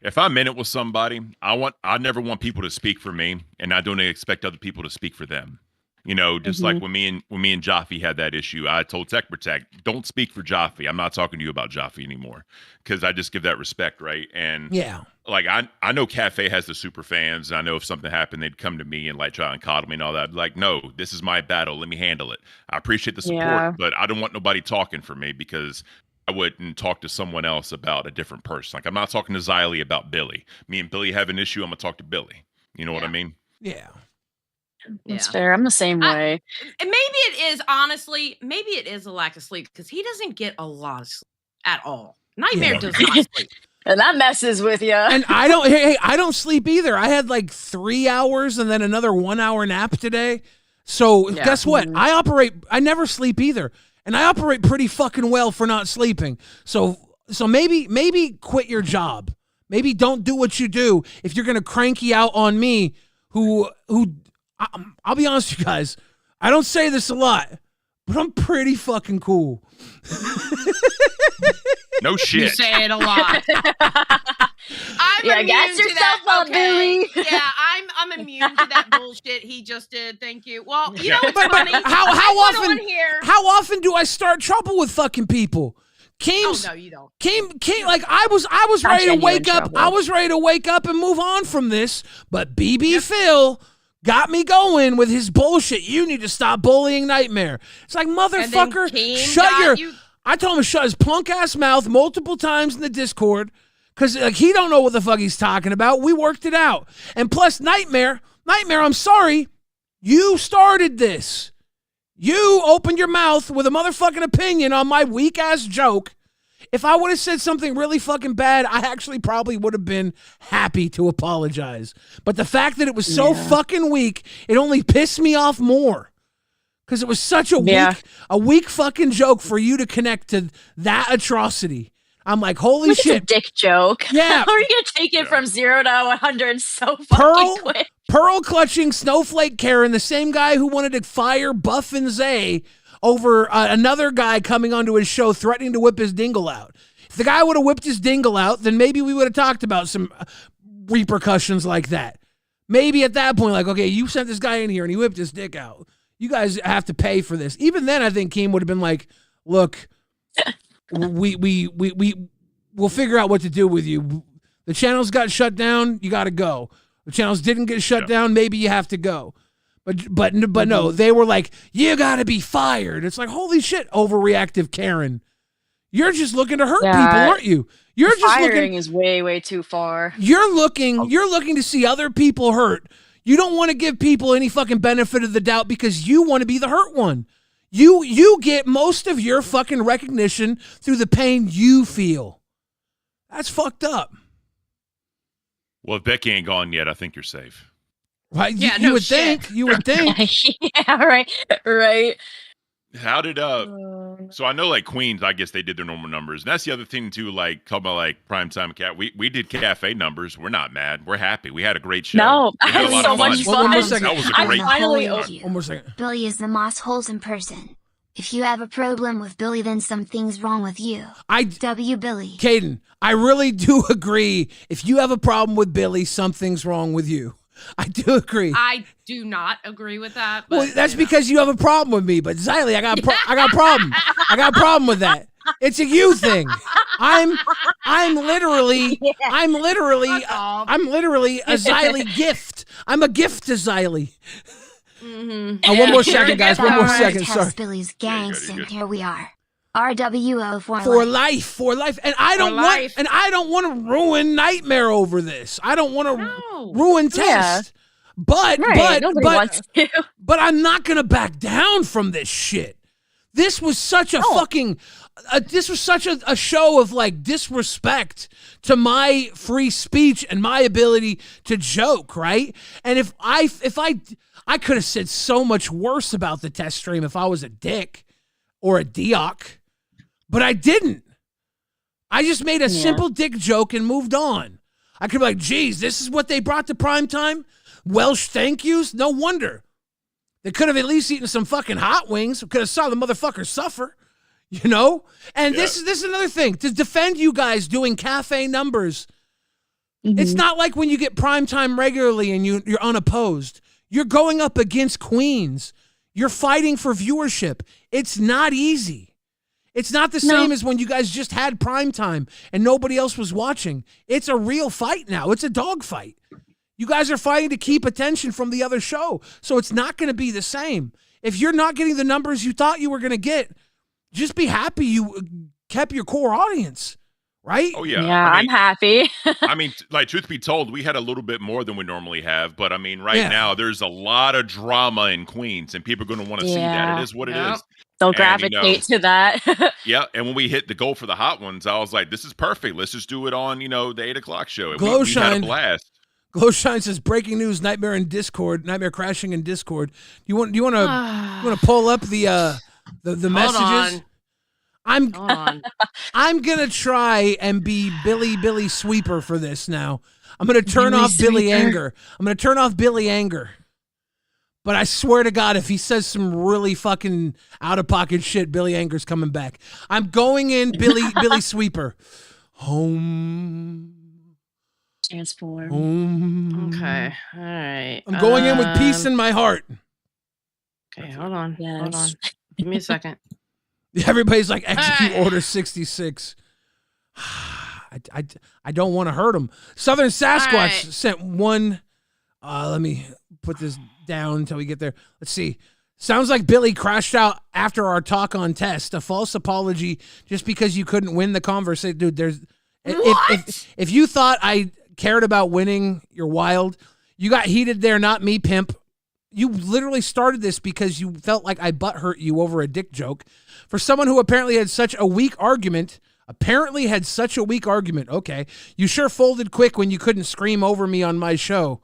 if I'm in it with somebody, I never want people to speak for me, and I don't expect other people to speak for them. You know, just like when me and Jaffe had that issue, I told Tech Protect, don't speak for Jaffe. I'm not talking to you about Jaffe anymore, because I just give that respect, right? And Yeah. like I know Cafe has the super fans. I know if something happened, they'd come to me and like try and coddle me and all that. I'd be like, no, this is my battle. Let me handle it. I appreciate the support, but I don't want nobody talking for me, because I wouldn't talk to someone else about a different person. Like I'm not talking to Xylee about Billy. Me and Billy have an issue. I'm gonna talk to Billy. You know what I mean? Yeah. That's fair. I'm the same way. And maybe it is, honestly, maybe it is a lack of sleep, because he doesn't get a lot of sleep at all. Nightmare does not sleep. And that messes with you. And I don't. Hey, I don't sleep either. I had like 3 hours and then another 1 hour nap today. So guess what? I never sleep either, and I operate pretty fucking well for not sleeping. So maybe quit your job. Maybe don't do what you do if you're gonna cranky out on me. I'll be honest with you guys. I don't say this a lot, but I'm pretty fucking cool. No shit. You say it a lot. I'm Yeah, immune gas to yourself that. up, Okay. Billy. Yeah, I'm immune to that bullshit he just did. Thank you. Well, you know what's But funny? how often do I start trouble with fucking people? Oh, no, you don't. Came like I was ready to wake up. I was ready to wake up and move on from this, but BB Phil got me going with his bullshit. You need to stop bullying Nightmare. It's like, motherfucker, I told him to shut his plunk ass mouth multiple times in the Discord, because like he don't know what the fuck he's talking about. We worked it out. And plus, Nightmare, I'm sorry, you started this. You opened your mouth with a motherfucking opinion on my weak ass joke. If I would have said something really fucking bad, I actually probably would have been happy to apologize. But the fact that it was so fucking weak, it only pissed me off more. Because it was such a weak fucking joke for you to connect to that atrocity. I'm like, holy shit. It's a dick joke. Yeah. How are you going to take it from 0 to 100 so fucking quick? Pearl clutching Snowflake Karen, the same guy who wanted to fire Buff and Zay over another guy coming onto his show threatening to whip his dingle out. If the guy would have whipped his dingle out, then maybe we would have talked about some repercussions like that. Maybe at that point, like, okay, you sent this guy in here and he whipped his dick out. You guys have to pay for this. Even then, I think KEEM would have been like, look, we'll figure out what to do with you. The channels got shut down. You got to go. The channels didn't get shut down. Maybe you have to go. But no, they were like, you got to be fired. It's like, holy shit, overreactive Karen. You're just looking to hurt people, aren't you? You're just firing is way too far. You're looking to see other people hurt. You don't want to give people any fucking benefit of the doubt because you want to be the hurt one. You get most of your fucking recognition through the pain you feel. That's fucked up. Well, if Becky ain't gone yet, I think you're safe. Right? Yeah, you would think. You would think. Yeah, right. How did so I know like Queens, I guess they did their normal numbers. And that's the other thing too, like talking about like primetime cat. We did cafe numbers. We're not mad. We're happy. We had a great show. No, we had I had so much fun. One more second. That was a great One more second. Billy is the most wholesome person. If you have a problem with Billy, then something's wrong with you. W. Billy. Caden, I really do agree. If you have a problem with Billy, something's wrong with you. I do agree. I do not agree with that. But, Well, that's because you have a problem with me. But Xylee, I got a problem. I got a problem with that. It's a you thing. I'm literally a Xylee gift. I'm a gift to Xylee. Mm-hmm. One more second, guys. One more second. Test Sorry. Billy's gangs, and here we are. RWO For life, and I don't want to ruin Nightmare over this. I don't want to ruin Test. But nobody wants to. But I'm not gonna back down from this shit. This was such a fucking. This was such a show of like disrespect to my free speech and my ability to joke, right? And if I could have said so much worse about the test stream if I was a dick or a dioc, but I didn't. I just made a simple dick joke and moved on. I could be like, geez, this is what they brought to primetime? Welsh thank yous? No wonder. They could have at least eaten some fucking hot wings. Could have saw the motherfucker suffer, you know? And this is another thing. To defend you guys doing cafe numbers, it's not like when you get primetime regularly and you're unopposed. You're going up against queens. You're fighting for viewership. It's not easy. It's not the same as when you guys just had primetime and nobody else was watching. It's a real fight now. It's a dog fight. You guys are fighting to keep attention from the other show. So it's not going to be the same. If you're not getting the numbers you thought you were going to get, just be happy you kept your core audience, right? Oh, yeah. Yeah, I'm happy. I mean, like, truth be told, we had a little bit more than we normally have. But, I mean, now, there's a lot of drama in Queens, and people are going to want to see that. It is what it is. They'll gravitate to that. Yeah, and when we hit the goal for the hot ones, I was like, this is perfect. Let's just do it on, the 8 o'clock show. And we had a blast. Glowshine says, breaking news, nightmare crashing in Discord. You want to pull up the messages? I'm gonna try and be Billy Sweeper for this now. I'm gonna turn off Billy Anger. But I swear to God, if he says some really fucking out of pocket shit, Billy Anger's coming back. I'm going in Billy Sweeper. Home. Transform. Home. Okay. All right. I'm going in with peace in my heart. Okay, hold on. Yes. Hold on. Give me a second. Everybody's like, execute Order 66. I don't want to hurt him. Southern Sasquatch sent one. Let me put this down until we get there. Let's see. Sounds like Billy crashed out after our talk on test. A false apology just because you couldn't win the conversation. Dude, if you thought I cared about winning, you're wild. You got heated there, not me, pimp. You literally started this because you felt like I butthurt you over a dick joke. For someone who apparently had such a weak argument, okay, you sure folded quick when you couldn't scream over me on my show.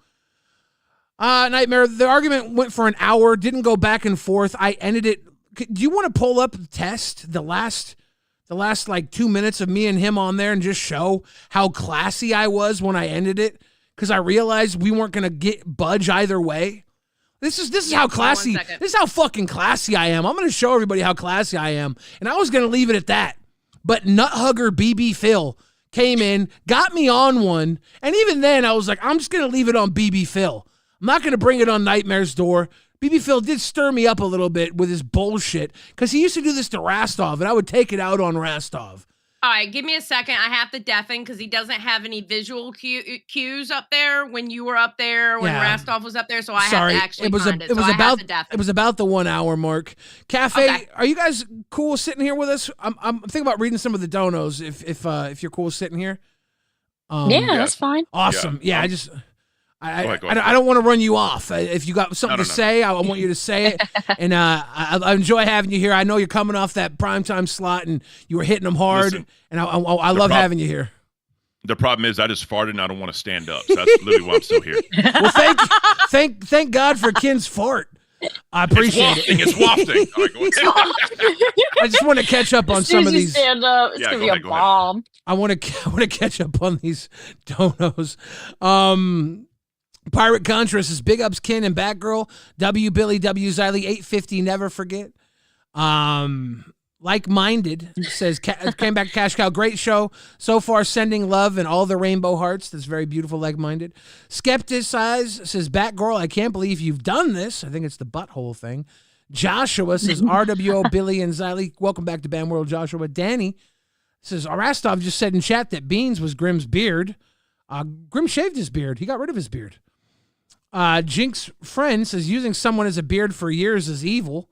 Nightmare, the argument went for an hour, didn't go back and forth. I ended it. Do you want to pull up the test, the last like 2 minutes of me and him on there and just show how classy I was when I ended it? Because I realized we weren't going to budge either way. This is how classy, this is how fucking classy I am. I'm going to show everybody how classy I am. And I was going to leave it at that. But Nuthugger BB Phil came in, got me on one. And even then I was like, I'm just going to leave it on BB Phil. I'm not going to bring it on Nightmare's door. BB Phil did stir me up a little bit with his bullshit because he used to do this to Rastov, and I would take it out on Rastov. All right, give me a second. I have to deafen because he doesn't have any visual cues up there when you were up there, when Rastov was up there, so I have to actually find it. It was about the 1 hour mark. Cafe, Are you guys cool sitting here with us? I'm thinking about reading some of the donos if you're cool sitting here. That's fine. Awesome. Yeah, I don't want to run you off. If you got something to say, I want you to say it. And I enjoy having you here. I know you're coming off that primetime slot and you were hitting them hard. Listen, and I love having you here. The problem is I just farted and I don't want to stand up. So that's literally why I'm still here. Well, thank God for Ken's fart. I appreciate it. It's wafting. I just want to catch up on some of these. Stand up. It's gonna be a bomb. I want to catch up on these donos. Pirate Contra says, big ups Ken and Batgirl. W Billy W Ziley 850, never forget. Like-minded says, came back Cash Cow, great show. So far, sending love and all the rainbow hearts. That's very beautiful, like-minded. Skepticize says, Batgirl, I can't believe you've done this. I think it's the butthole thing. Joshua says, RWO Billy and Ziley, welcome back to Bam World, Joshua. Danny says, Rastov just said in chat that Beans was Grimm's beard. Grimm shaved his beard. He got rid of his beard. Jinx friend says using someone as a beard for years is evil.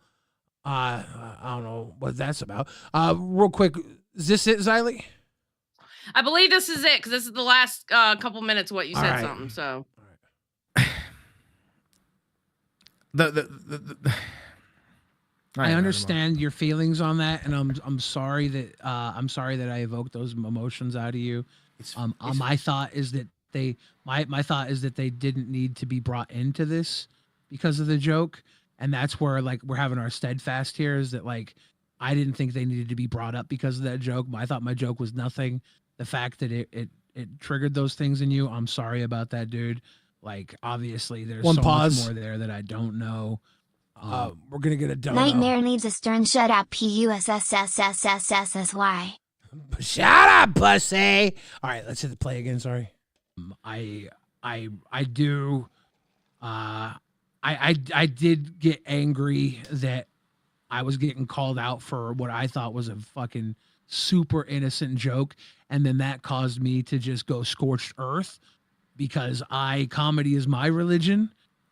I don't know what that's about. Real quick, is this it, Ziley? I believe this is it because this is the last couple minutes of what you said something. So I understand your feelings on that, and I'm sorry that I evoked those emotions out of you. My thought is that my thought is that they didn't need to be brought into this because of the joke, and that's where like we're having our steadfast here is that like I didn't think they needed to be brought up because of that joke. I thought my joke was nothing. The fact that it triggered those things in you, I'm sorry about that, dude. Like, obviously, there's so much more there that I don't know. We're going to get a donut. Nightmare needs a stern shut up, PUSSSSSSSY. Shut up, pussy. All right, let's hit the play again. Sorry. I did get angry that I was getting called out for what I thought was a fucking super innocent joke. And then that caused me to just go scorched earth because comedy is my religion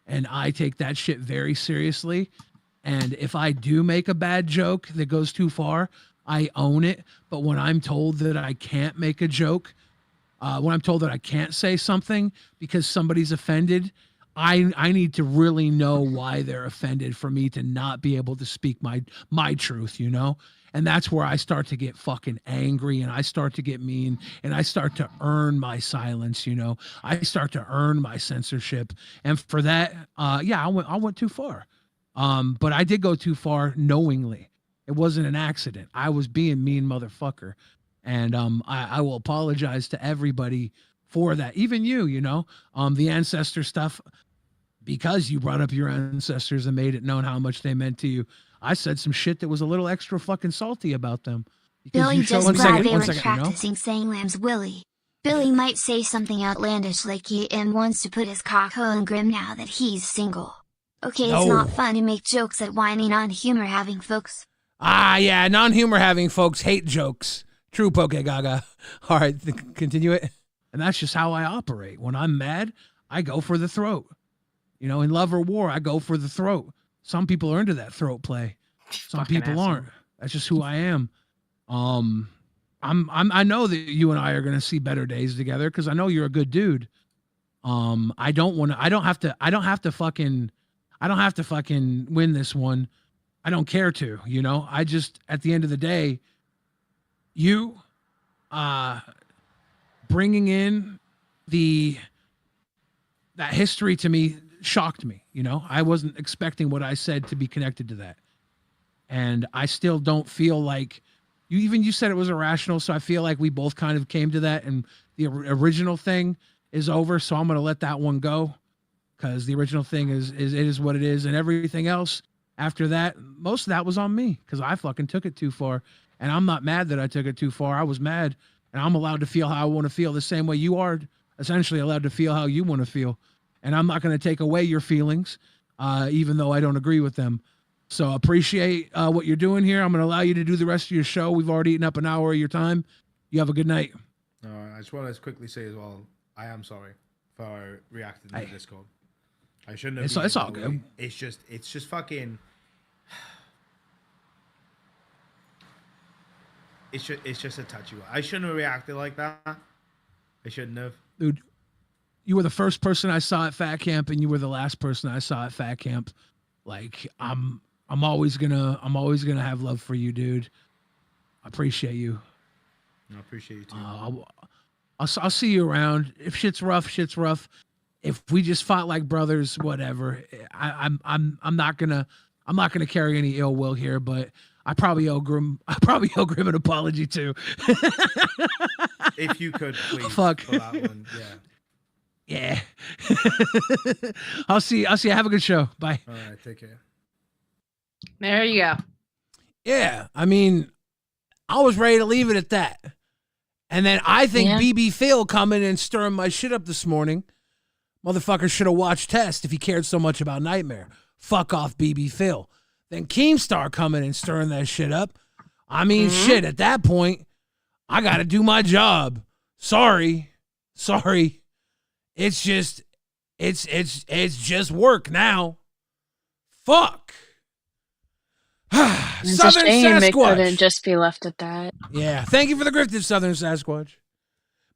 and I take that shit very seriously. And if I do make a bad joke that goes too far, I own it. But when I'm told that I can't make a joke, when I'm told that I can't say something because somebody's offended, I need to really know why they're offended for me to not be able to speak my truth, you know? And that's where I start to get fucking angry and I start to get mean and I start to earn my silence, you know? I start to earn my censorship. And for that, I went too far. But I did go too far knowingly. It wasn't an accident. I was being mean motherfucker. And I will apologize to everybody for that. Even you know, the ancestor stuff, because you brought up your ancestors and made it known how much they meant to you. I said some shit that was a little extra fucking salty about them. Billy just glad they were practicing saying Lamb's Willie. Billy might say something outlandish like KEEM wants to put his cock on Grim now that he's single. Okay, it's not fun to make jokes at whiny non-humor having folks. Yeah, non-humor having folks hate jokes. True, Poke Gaga. All right, continue it. And that's just how I operate. When I'm mad, I go for the throat. You know, in love or war, I go for the throat. Some people are into that throat play. Some people aren't. That's just who I am. I know that you and I are gonna see better days together because I know you're a good dude. I don't have to fucking win this one. I don't care to, you know. I just, at the end of the day, you bringing in that history to me shocked me, you know. I wasn't expecting what I said to be connected to that. And I still don't feel like you said it was irrational, so I feel like we both kind of came to that and the original thing is over, so I'm going to let that one go cuz the original thing is what it is, and everything else after that, most of that was on me cuz I fucking took it too far. And I'm not mad that I took it too far. I was mad, and I'm allowed to feel how I want to feel the same way you are essentially allowed to feel how you want to feel. And I'm not going to take away your feelings, even though I don't agree with them. So appreciate what you're doing here. I'm going to allow you to do the rest of your show. We've already eaten up an hour of your time. You have a good night. I just want to quickly say as well, I am sorry for reacting to the Discord. I shouldn't have. It's all good. It's just fucking. It's just a touchy one. I shouldn't have reacted like that. I shouldn't have. Dude, you were the first person I saw at Fat Camp, and you were the last person I saw at Fat Camp. Like, I'm always gonna have love for you, dude. I appreciate you. I appreciate you too. I'll see you around. If shit's rough, shit's rough. If we just fought like brothers, whatever. I'm not gonna carry any ill will here, but I probably owe Grim an apology too. If you could, please. Fuck. For that one. Yeah. Yeah. I'll see you. Have a good show. Bye. All right. Take care. There you go. Yeah. I mean, I was ready to leave it at that. And then I think BB Phil coming and stirring my shit up this morning. Motherfucker should have watched Test if he cared so much about Nightmare. Fuck off, BB Phil. Then Keemstar coming and stirring that shit up. I mean, shit, at that point, I got to do my job. Sorry. It's just work now. Fuck. It's Southern a shame it Sasquatch. couldn't just be left at that. Yeah. Thank you for the grifted, Southern Sasquatch.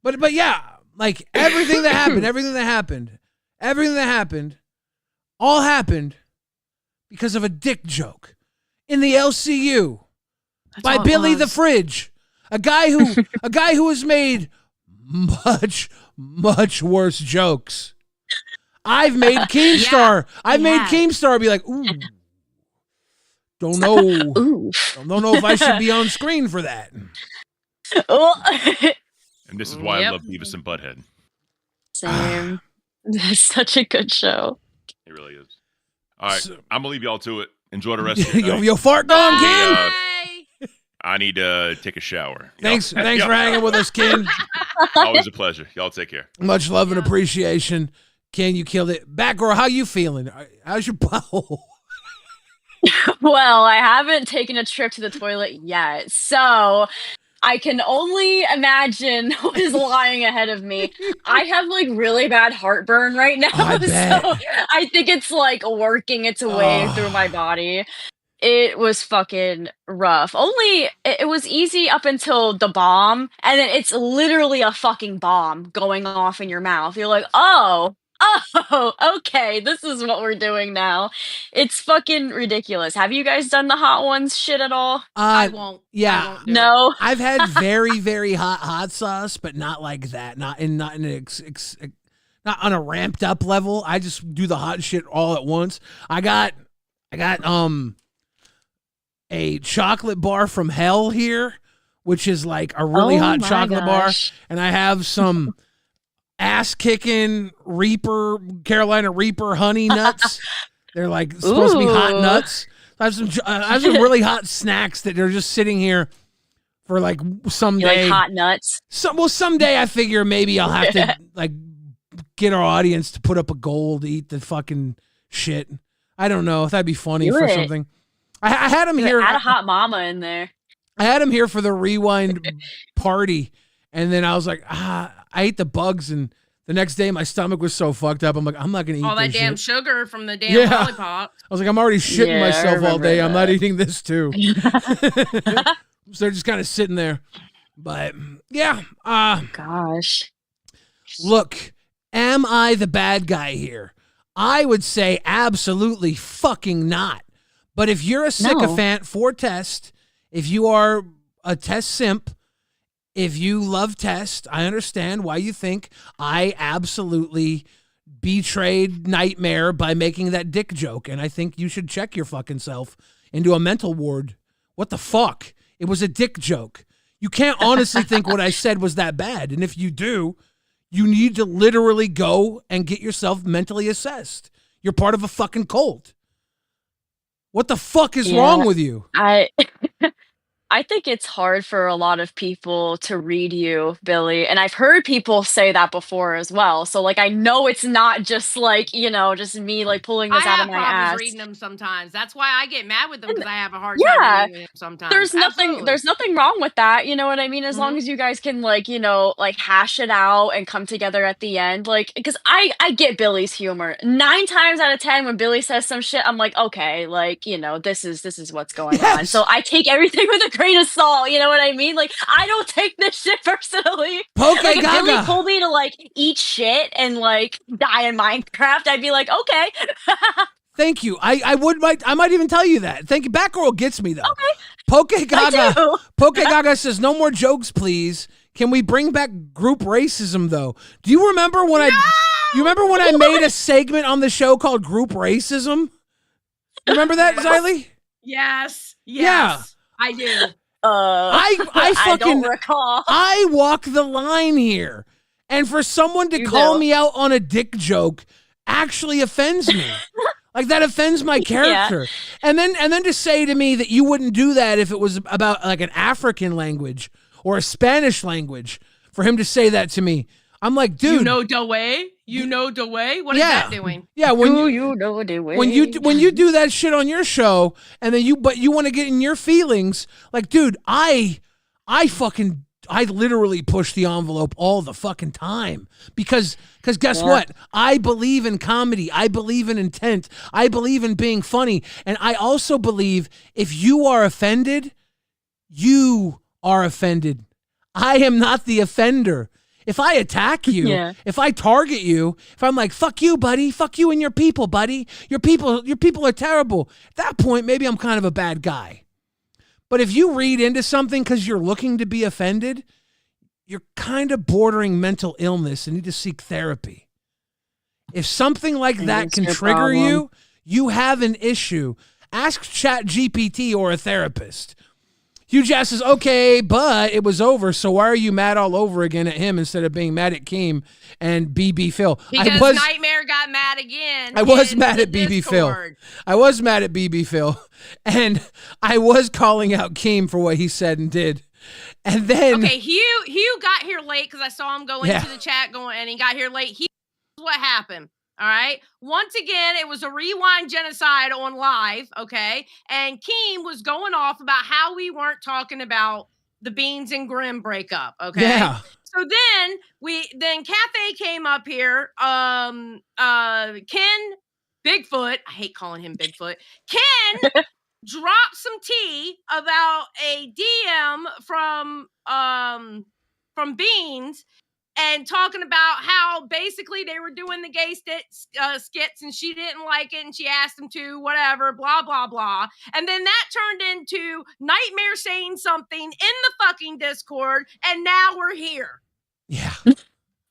But yeah, like everything that happened, all happened because of a dick joke in the LCU by Billy the Fridge, a guy who has made much worse jokes. I've made Keemstar. I've made Keemstar be like, ooh, Don't know. Ooh. Don't know if I should be on screen for that. And this is why I love Beavis and Butthead. Same. That's such a good show. It really is. All right, I'm gonna leave y'all to it. Enjoy the rest of your night. Yo, fart gone, Ken. I need to take a shower. Thanks for hanging with us, Ken. Always a pleasure. Y'all take care. Much love and appreciation. Ken, you killed it. Batgirl, how you feeling? How's your bowel? Well, I haven't taken a trip to the toilet yet, so I can only imagine what is lying ahead of me. I have like really bad heartburn right now, so I think it's like working its way through my body. It was fucking rough. Only it was easy up until the bomb, and then it's literally a fucking bomb going off in your mouth. You're like, oh, okay, this is what we're doing now. It's fucking ridiculous. Have you guys done the hot ones shit at all? I won't. Yeah. I won't do No. I've had very, very hot sauce, but not like that. Not on a ramped up level. I just do the hot shit all at once. I got a chocolate bar from hell here, which is like a really hot chocolate bar, and I have some ass-kicking Carolina Reaper honey nuts. They're like supposed to be hot nuts. I have some really hot snacks that are just sitting here for like someday. Like hot nuts. Someday I figure maybe I'll have to like get our audience to put up a goal to eat the fucking shit. I don't know if that'd be funny for something. I had him here. Add a hot mama in there. I had him here for the rewind party, and then I was like, I ate the bugs, and the next day my stomach was so fucked up. I'm like, I'm not gonna eat all that this damn shit. Sugar from the damn lollipop. I was like, I'm already shitting myself all day. I'm not eating this too. So they're just kind of sitting there. But yeah, gosh. Look, am I the bad guy here? I would say absolutely fucking not. But if you're a sycophant for Test, if you are a Test simp, if you love Test, I understand why you think I absolutely betrayed Nightmare by making that dick joke. And I think you should check your fucking self into a mental ward. What the fuck? It was a dick joke. You can't honestly think what I said was that bad. And if you do, you need to literally go and get yourself mentally assessed. You're part of a fucking cult. What the fuck is wrong with you? I think it's hard for a lot of people to read you, Billy. And I've heard people say that before as well. So like I know it's not just like, just me like pulling this out of my ass. I have problems reading them sometimes. That's why I get mad with them, because I have a hard time reading them sometimes. There's nothing wrong with that. You know what I mean? As long as you guys can like hash it out and come together at the end. Like, because I get Billy's humor. 9 times out of 10 when Billy says some shit, I'm like, okay, like, this is what's going on. So I take everything with a grain of salt, you know what I mean? Like, I don't take this shit personally. Like, if Billy told me to like eat shit and like die in Minecraft, I'd be like, okay. Thank you. I might even tell you that. Thank you. Batgirl gets me though. Okay. Poke Gaga says no more jokes, please. Can we bring back group racism though? Do you remember when I made a segment on the show called Group Racism? Remember that, Xylee? Yes. Yeah. I do. I don't recall. I walk the line here. And for someone to call me out on a dick joke actually offends me. Like that offends my character. Yeah. And then to say to me that you wouldn't do that if it was about like an African language or a Spanish language, for him to say that to me. I'm like, dude. You know the way? What is that doing? Yeah, you know the way. When you do that shit on your show, and then you want to get in your feelings, like, dude, I literally push the envelope all the fucking time because guess what? I believe in comedy. I believe in intent. I believe in being funny, and I also believe if you are offended, you are offended. I am not the offender. If I attack you, if I target you, if I'm like, fuck you, buddy, fuck you and your people, buddy, your people are terrible. At that point, maybe I'm kind of a bad guy. But if you read into something because you're looking to be offended, you're kind of bordering mental illness and need to seek therapy. If something like that can trigger you, you have an issue. Ask ChatGPT or a therapist. Hugh Jass says, okay, but it was over, so why are you mad all over again at him instead of being mad at KEEM and BB Phil? Because Nightmare got mad again. I was mad at BB Phil. I was mad at BB Phil. And I was calling out KEEM for what he said and did. And then... Okay, Hugh got here late because I saw him go into the chat and he got here late. Here's what happened. All right. Once again, it was a rewind genocide on live. Okay. And KEEM was going off about how we weren't talking about the Beans and Grimm breakup. Okay. Yeah. So then Cathay came up here. Ken Bigfoot. I hate calling him Bigfoot. Ken dropped some tea about a DM from Beans. And talking about how basically they were doing the gay skits and she didn't like it and she asked them to, whatever, blah, blah, blah. And then that turned into Nightmare saying something in the fucking Discord and now we're here. Yeah.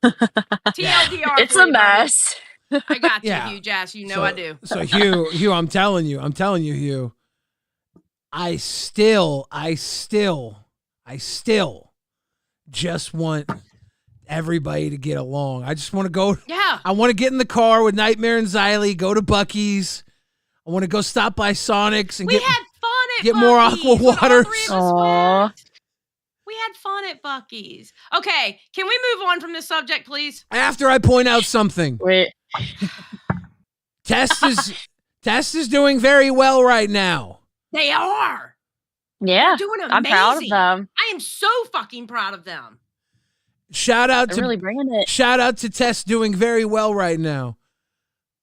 TLDR. It's a mess. I got you, Hugh Jass. You know I do. So Hugh, I'm telling you, Hugh, I still just want everybody to get along. I just want to go. Yeah. I want to get in the car with Nightmare and Xylee, go to Buc-ee's. I want to go stop by Sonic's and had fun at get Buc-ee's more Aqua Waters. We had fun at Buc-ee's. Okay, can we move on from this subject, please? After I point out something. Wait. Test is doing very well right now. They are. Yeah. They're doing amazing. I'm proud of them. I am so fucking proud of them. Shout out They're really bringing it. Shout out to Tess doing very well right now.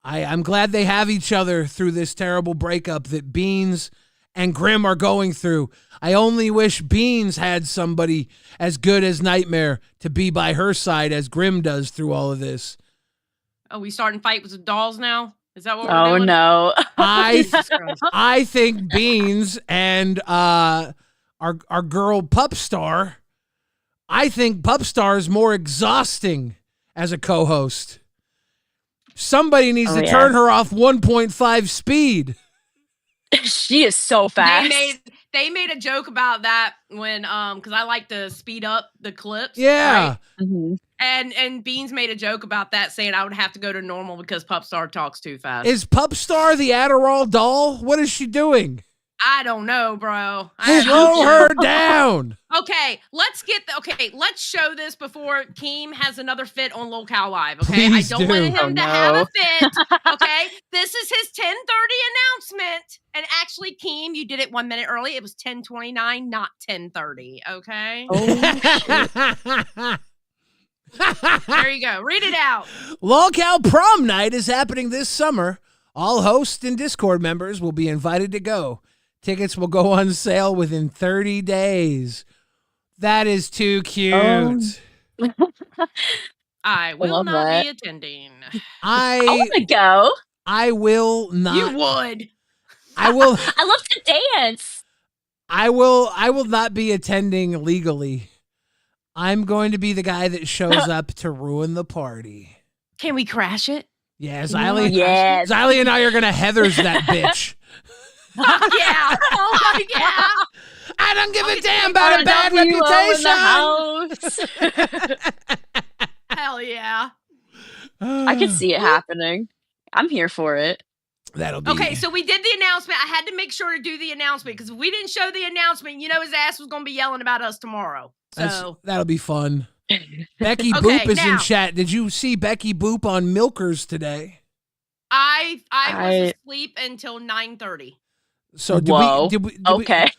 I'm glad they have each other through this terrible breakup that Beans and Grimm are going through. I only wish Beans had somebody as good as Nightmare to be by her side as Grimm does through all of this. Oh, we starting fight with the dolls now? Is that what we're doing? Oh, no. I think Beans and our girl Pupstar, I think Pupstar is more exhausting as a co-host. Somebody needs to turn her off 1.5 speed. She is so fast. They made a joke about that when because I like to speed up the clips. Yeah. Right? Mm-hmm. And Beans made a joke about that, saying I would have to go to normal because Pupstar talks too fast. Is Pupstar the Adderall doll? What is she doing? I don't know, bro. Slow her down. Okay, let's show this before KEEM has another fit on LolcowRewind. Okay, Please I don't want him to have a fit. Oh, Okay, this is his 10:30 announcement, and actually, KEEM, you did it 1 minute early. It was 10:29, not 10:30. Okay. Oh, There you go. Read it out. LolCow Prom Night is happening this summer. All hosts and Discord members will be invited to go. Tickets will go on sale within 30 days. That is too cute. I will not be attending. I want to go. I will not. You would. I will. I love to dance. I will not be attending legally. I'm going to be the guy that shows up to ruin the party. Can we crash it? Yeah, Xylee. Yes. Xylee and I are gonna Heathers that bitch. Yeah. Oh yeah. I don't give a damn about a bad reputation. Hell yeah. I can see it happening. I'm here for it. That'll be okay. So we did the announcement. I had to make sure to do the announcement because if we didn't show the announcement, you know his ass was going to be yelling about us tomorrow. So that'll be fun. Becky Boop is in chat. Did you see Becky Boop on Milkers today? I was asleep until 9:30. So did we okay.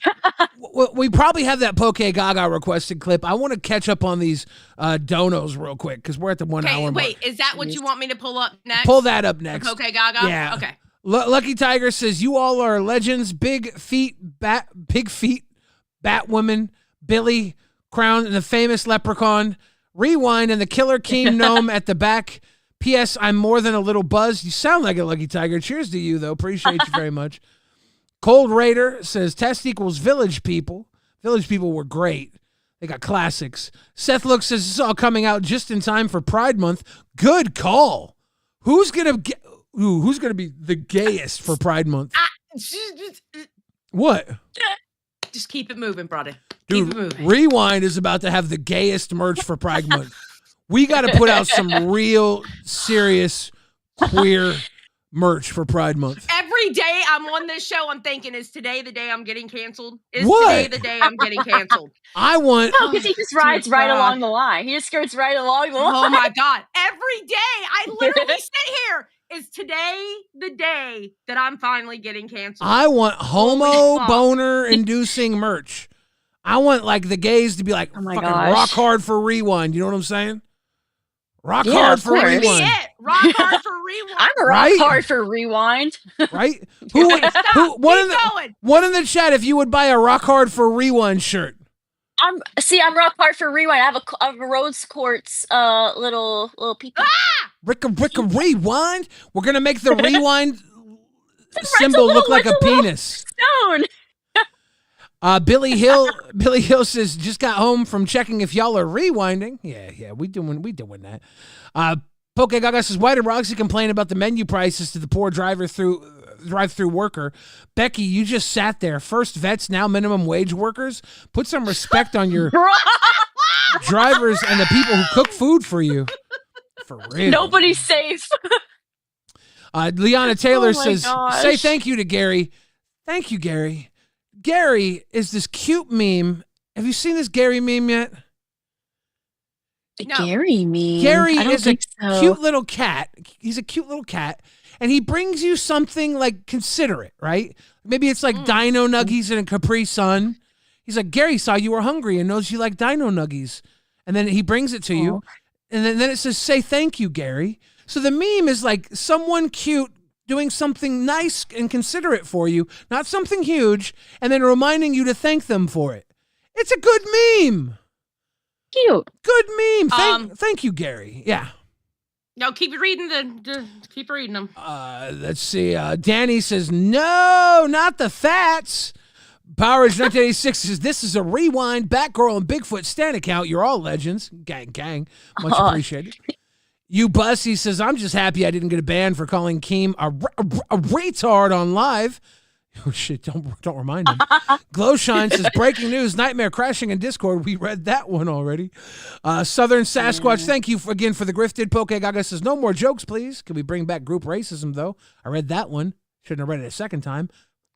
We probably have that Poke Gaga requested clip. I want to catch up on these donos real quick because we're at the 1 hour mark. Wait, is that what you want me to pull up next? Pull that up next. Poke Gaga? Yeah. Okay. Lucky Tiger says, you all are legends. Big feet, Batwoman, Billy, Crown, and the famous Leprechaun. Rewind and the killer KEEM gnome at the back. P.S. I'm more than a little buzzed. You sound like a Lucky Tiger. Cheers to you, though. Appreciate you very much. Cold Raider says, Test equals Village People. Village People were great. They got classics. Seth Look says, this is all coming out just in time for Pride Month. Good call. Who's gonna be the gayest for Pride Month? What? Just keep it moving, brother. Dude, Keep it moving. Rewind is about to have the gayest merch for Pride Month. We got to put out some real serious queer merch for Pride Month. Every day I'm on this show, I'm thinking, is today the day I'm getting canceled? Is What? today the day I'm getting canceled? I want. No, because he just rides right along the line. He just skirts right along the line. Oh my God. Every day I literally sit here. Is today the day that I'm finally getting canceled? I want homo boner inducing merch. I want like the gays to be like fucking rock hard for Rewind. You know what I'm saying? Rock hard for Rewind. Rock hard for Rewind. I'm a rock hard for Rewind. Right? One in the chat if you would buy a rock hard for Rewind shirt. I'm rock hard for Rewind. I have a Rose Quartz little peepee. Ricka Rewind. We're gonna make the Rewind symbol look like a penis. Stone. Billy Hill says just got home from checking if y'all are rewinding. Yeah, we doing that. Poke Gaga says, why did Roxy complain about the menu prices to the poor drive-through worker? Becky, you just sat there. First vets, now minimum wage workers. Put some respect on your drivers and the people who cook food for you. For real. Nobody's safe. Liana Taylor says, gosh. say thank you to Gary. Thank you, Gary. Gary is this cute meme. Have you seen this Gary meme yet? No. Gary meme? Gary is a cute little cat. He's a cute little cat. And he brings you something like considerate, right? Maybe it's like Dino Nuggies and a Capri Sun. He's like, Gary saw you were hungry and knows you like Dino Nuggies. And then he brings it to you. And then it says, say thank you, Gary. So the meme is like someone cute doing something nice and considerate for you, not something huge, and then reminding you to thank them for it. It's a good meme. Cute. Good meme. Thank you, Gary. Yeah. No, keep reading keep reading them. Let's see. Danny says, no, not the fats. Powerage 1986 says, this is a Rewind, Batgirl, and Bigfoot Stan account. You're all legends. Gang. Much appreciated. You Bussy says, I'm just happy I didn't get a ban for calling KEEM a retard on live. Oh, shit, don't remind him. Glowshine says, breaking news, Nightmare crashing in Discord. We read that one already. Southern Sasquatch, thank you again for the grifted. Poke Gaga says, no more jokes, please. Can we bring back group racism, though? I read that one. Shouldn't have read it a second time.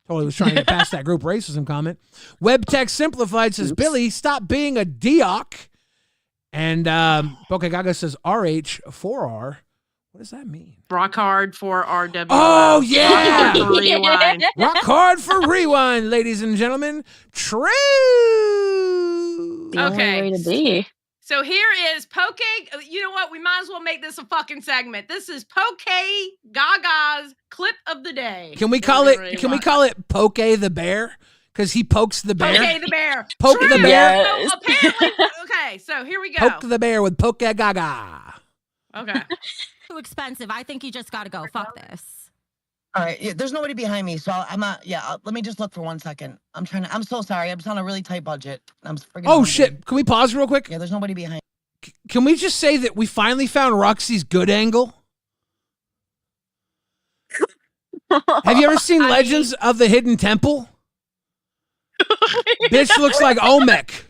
Totally was trying to get past that group racism comment. WebTech Simplified says, Billy, stop being a Dioc. And Poke Gaga says, RH4R. What does that mean? Rock hard for RW. Oh, yeah. Rewind. Rock hard for Rewind, ladies and gentlemen. True. The only way to be. So here is Poke. You know what? We might as well make this a fucking segment. This is Poke Gaga's clip of the day. Can we call it? Can we call it Poke the Bear? Because he pokes the bear. Poke the bear. Poke the bear. Yes. So apparently, okay. So here we go. Poke the bear with Poke Gaga. Okay. Too expensive. I think you just got to go. Fuck this. All right, yeah, there's nobody behind me, so I'm not. Yeah, let me just look for 1 second. I'm so sorry. I'm just on a really tight budget. I'm freaking. Oh shit! Can we pause real quick? Yeah, there's nobody behind. Can we just say that we finally found Roxy's good angle? Have you ever seen Legends of the Hidden Temple? Bitch looks like Olmec.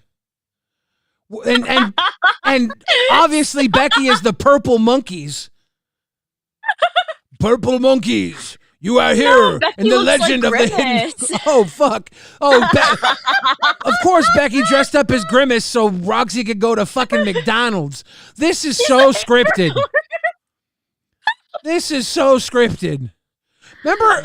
And obviously Becky is the purple monkeys. Purple monkeys, you are here in the Legend of the Hidden. Oh fuck! Oh, of course Becky dressed up as Grimace so Roxy could go to fucking McDonald's. This is so scripted. This is so scripted. Remember.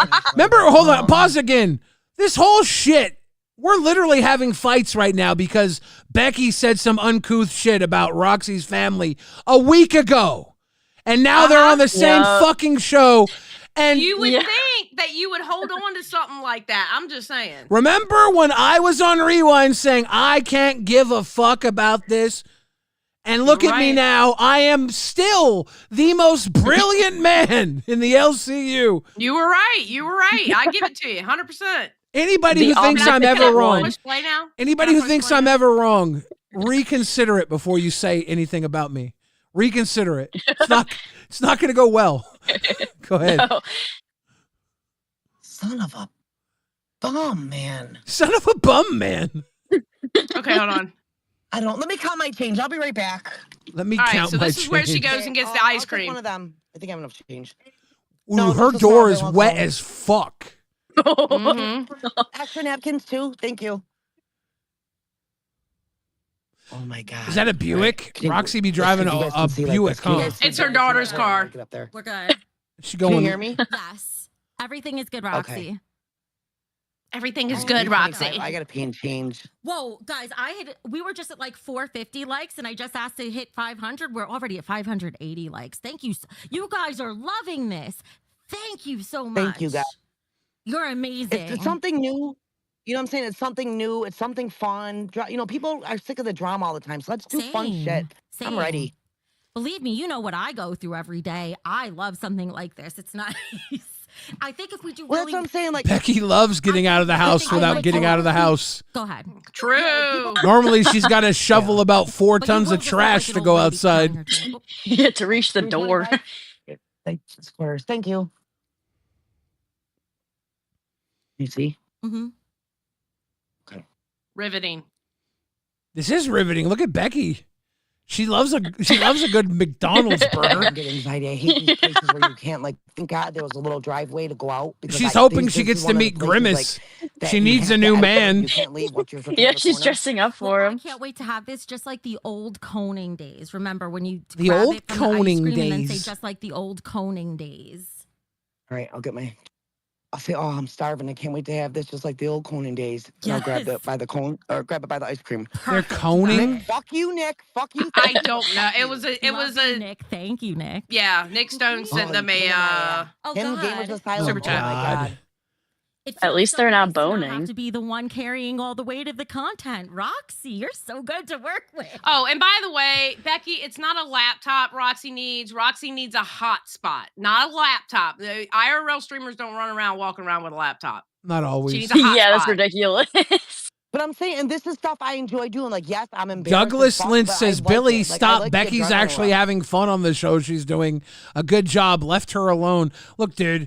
Hold on. Pause again. This whole shit. We're literally having fights right now because Becky said some uncouth shit about Roxy's family a week ago. And now they're on the same fucking show. And you would think that you would hold on to something like that. I'm just saying. Remember when I was on Rewind saying I can't give a fuck about this? And look at me now. I am still the most brilliant man in the LCU. You were right. I give it to you 100%. Anybody who thinks I'm ever wrong, anybody who thinks I'm ever wrong, reconsider it before you say anything about me. Reconsider it. It's not going to go well. Go ahead. No. Son of a bum, man. Son of a bum, man. Okay, hold on. I don't. Let me count my change. I'll be right back. Let me All right, count so my this is where she change. goes and gets the I'll ice take cream. one of them. I think I have enough change. Ooh, No, her just a door small is bill, wet okay. as fuck. Extra napkins too. Thank you. Oh my god. Is that a Buick? Right. Roxy be driving a Buick, huh? It's her daughter's car. Get up there. We're good. She Can going. you hear me? Yes. Everything is good, Roxy. Everything is good, Roxy. I gotta pay and change. Whoa, guys, we were just at like 450 likes and I just asked to hit 500. We're already at 580 likes. Thank you. You guys are loving this. Thank you so much. Thank you, guys. You're amazing. It's something new. You know what I'm saying? It's something new. It's something fun. You know, people are sick of the drama all the time. So let's do fun shit. I'm ready. Believe me, you know what I go through every day. I love something like this. It's nice. I think if we do Well, that's what I'm saying. Like, Becky loves getting out of the house without getting out of the house. Go ahead. True. Normally, she's got to shovel about 4 tons of trash to go outside. Yeah, to reach the door. Squares. Thank you. You see? Mm-hmm. Riveting. This is riveting. Look at Becky. She loves a good McDonald's burger. I get anxiety. I hate these places where you can't, like, thank God there was a little driveway to go out. She's hoping she gets to meet Grimace. She needs a new man. You can't leave once you're Yeah, she's dressing up for him. I can't wait to have this just like the old coning days. Remember when you The grab old it from the ice coning cream and then say days. just like the old coning days. All right, I'll get my. I'll say, oh, I'm starving. I can't wait to have this just like the old coning days. And I'll grab it by the cone or grab it by the ice cream. They're coning? Nick, fuck you, Nick. Fuck you. I don't know. It was a Nick. Thank you, Nick. Yeah, Nick Stone sent them a Him Gamers Asylum. Super chat. Oh my God. At least they're not You don't boning. have to be the one carrying all the weight of the content. Roxy, you're so good to work with. Oh, and by the way, Becky, it's not a laptop Roxy needs. Roxy needs a hotspot, not a laptop. The IRL streamers don't run around walking around with a laptop. Not always. She needs a hotspot. Yeah, that's ridiculous. But I'm saying, and this is stuff I enjoy doing. Like, yes, I'm embarrassed. Douglas as fuck, Lynch but I says, like Billy, it. Like, I stop. like the Becky's adrenaline actually rush. having fun on the show. She's doing a good job. Left her alone. Look, dude,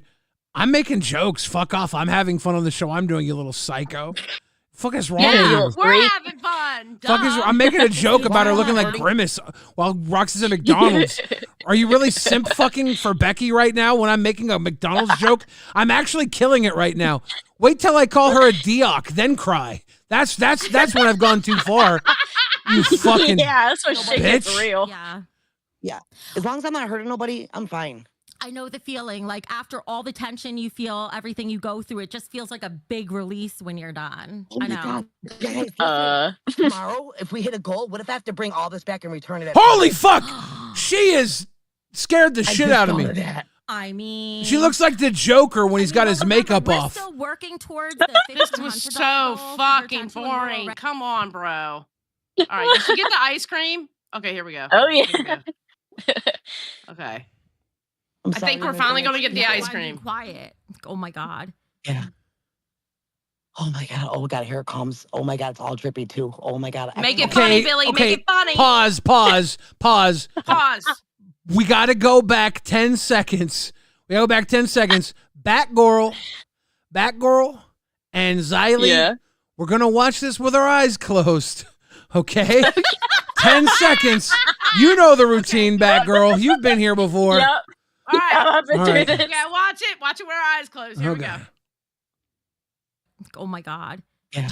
I'm making jokes. Fuck off. I'm having fun on the show. I'm doing, you little psycho. Fuck is wrong with you? We're having fun. Fuck is, I'm making a joke about her looking like Grimace while Roxy's at McDonald's. Are you really simp fucking for Becky right now when I'm making a McDonald's joke? I'm actually killing it right now. Wait till I call her a Dioc, then cry. That's when I've gone too far. You fucking yeah, that's what shit gets bitch. real. Yeah. Yeah. As long as I'm not hurting nobody, I'm fine. I know the feeling. Like after all the tension you feel, everything you go through, it just feels like a big release when you're done. Oh I my know. God. Guys, listen, tomorrow, if we hit a goal, what if I have to bring all this back and return it? Holy fuck! She is scared the shit out of me. I mean, She looks like the Joker when he's got his makeup we're off. still working towards the This was so fucking boring. Come on, bro. All right, did she get the ice cream? Okay, here we go. Oh, yeah. Here we go. Okay. I think we're finally going to get the ice cream. Quiet. Oh my God. Yeah. Oh my God. Oh my God. Here it comes. Oh my God. It's all drippy too. Oh my God. Make it funny, Billy. Make it funny. Pause. Pause. We got to go back 10 seconds. Batgirl and Xylee. Yeah. We're going to watch this with our eyes closed. Okay? 10 seconds. You know the routine, Batgirl. You've been here before. Yep. All right. All right. Yeah, watch it. Watch it with our eyes closed. Here we go. Oh my God. Yeah.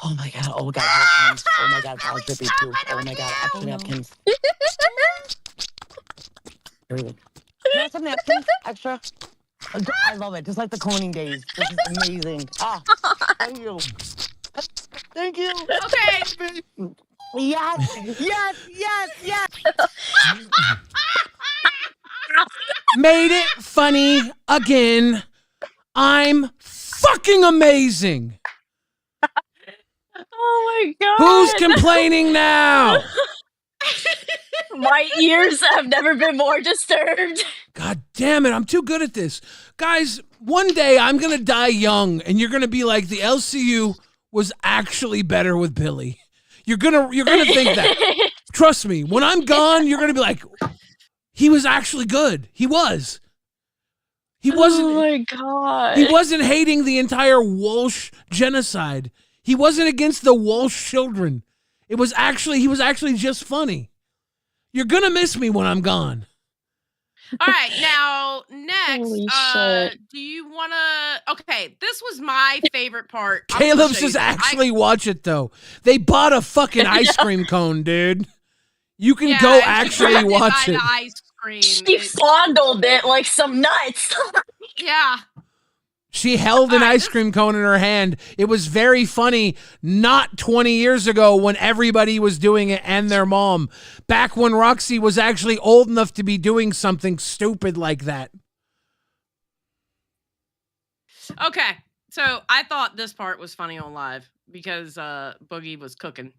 Oh my God. Oh my God. Here it comes. Oh my God. It's all drippy too. Oh my God. Extra napkins. Here we go. Can I have some napkins? Extra. I love it. Just like the coning days. This is amazing. Ah, thank you. Thank you. Okay. Yes. Made it funny again. I'm fucking amazing. Oh my God. Who's complaining now? My ears have never been more disturbed. God damn it, I'm too good at this. Guys, one day I'm going to die young and you're going to be like, the LCU was actually better with Billy. You're going to think that. Trust me, when I'm gone, you're going to be like, he was actually good. He was He wasn't. Oh my god. He wasn't hating the entire Walsh genocide. He wasn't against the Walsh children. He was actually just funny. You're gonna miss me when I'm gone. All right, now next, Holy shit. do you want to? Okay, this was my favorite part. I'm gonna Caleb show you says this. actually watch it though. They bought a fucking ice cream cone, dude. You can Yeah, go she actually grabbed watch by it. the ice cream. She fondled it like some nuts. Yeah. She held an ice cream cone in her hand. It was very funny not 20 years ago when everybody was doing it and their mom. Back when Roxy was actually old enough to be doing something stupid like that. Okay, so I thought this part was funny on live because Boogie was cooking.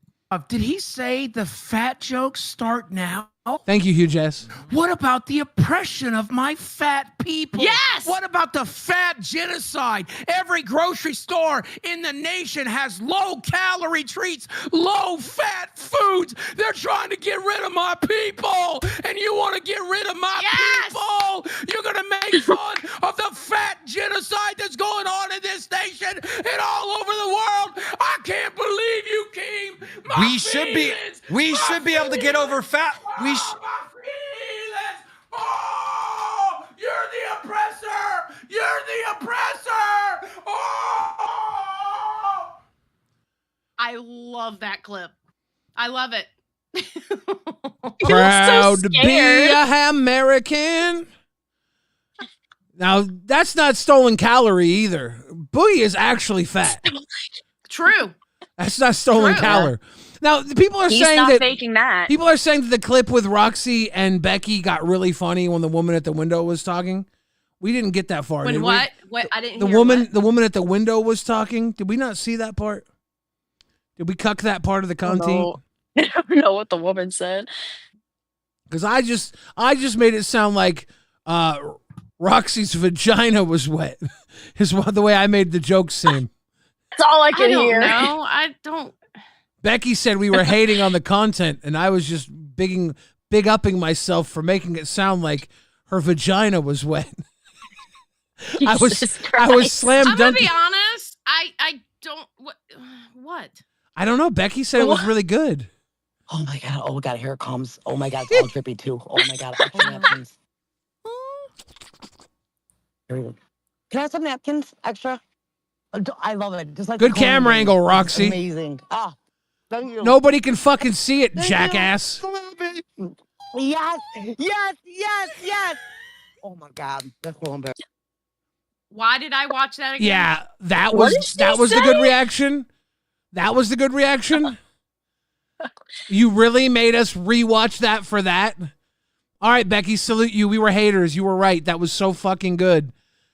Did he say the fat jokes start now? Thank you, Hugh Jess. What about the oppression of my fat people? Yes! What about the fat genocide? Every grocery store in the nation has low-calorie treats, low-fat foods. They're trying to get rid of my people, and you want to get rid of my people? You're going to make fun of the fat genocide that's going on in this nation and all over the world. I can't believe you, KEEM. We should be able to get over fat. Oh, you're the oppressor! You're the oppressor! Oh! I love that clip. I love it. Proud to be a American. Now, that's not stolen calorie either. Boogie is actually fat. True. That's not stolen calorie. Now, the people are He's saying not that faking that. people are saying that the clip with Roxy and Becky got really funny when the woman at the window was talking. We didn't get that far. When did what? We? What? I didn't The hear woman, what? the woman at the window was talking. Did we not see that part? Did we cuck that part of the content? I don't know what the woman said. Because I just made it sound like Roxy's vagina was wet. Is the way I made the joke seem. That's all I can hear. No, I don't. Becky said we were hating on the content, and I was just big upping myself for making it sound like her vagina was wet. I was slam I'm gonna dunking. be honest. I don't. What? I don't know. Becky said it was really good. Oh my god! Oh my god! Here it comes! Oh my god! It's all trippy too. Oh my god! Extra napkins. Here we go. Can I have some napkins? Extra. I love it. Just like Good the cone camera thing. angle, It's Roxy. amazing. Ah, thank you. Nobody can fucking see it, Thank jackass. you. Yes, yes, yes, yes. Oh my god, that's so embarrassing. Why did I watch that again? Yeah, that What was did she the good say? reaction. That was the good reaction. You really made us rewatch that for that. All right, Becky, salute you. We were haters. You were right. That was so fucking good.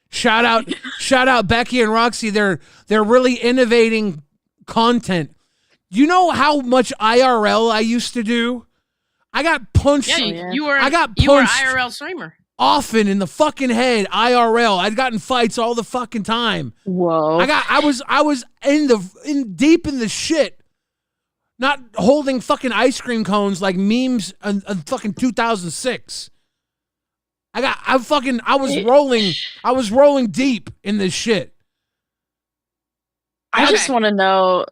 Shout out Becky and Roxy. They're really innovating content. You know how much IRL I used to do? I got punched. Yeah, you were. I got You were an punched IRL streamer. often in the fucking head. IRL. I'd gotten fights all the fucking time. Whoa. I was in deep in the shit. Not holding fucking ice cream cones like memes in fucking 2006. I was rolling deep in this shit. I just want to know.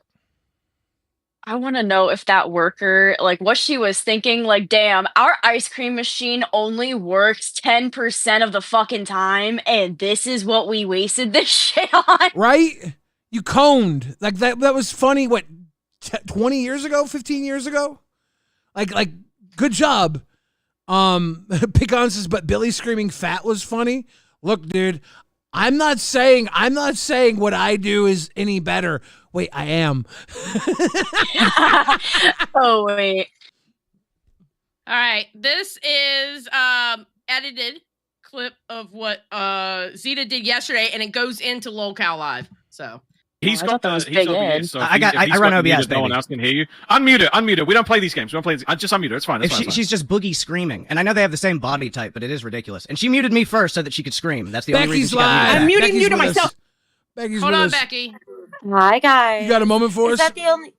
I want to know if that worker, like what she was thinking, like, damn, our ice cream machine only works 10% of the fucking time, and this is what we wasted this shit on. Right? You coned. Like that was funny, what, 20 years ago, 15 years ago? Like good job. Pick on says, but Billy screaming fat was funny. Look, dude, I'm not saying what I do is any better. Wait, I am. Oh wait. All right, this is edited clip of what Zeta did yesterday, and it goes into LolCow Live. So He's I got thought that the was he's big OBS, Ed. so I run OBS, no one baby. else can hear you. Unmute it. We don't play these games. We don't play these. Just unmute it. It's fine. It's fine. She's just Boogie screaming, and I know they have the same body type, but it is ridiculous. And she muted me first so that she could scream. That's the only reason she got muted. I'm muting Becky's you to with us. myself. Becky's hold with on, us. Becky. Hi guys. You got a moment for Is us? that the only?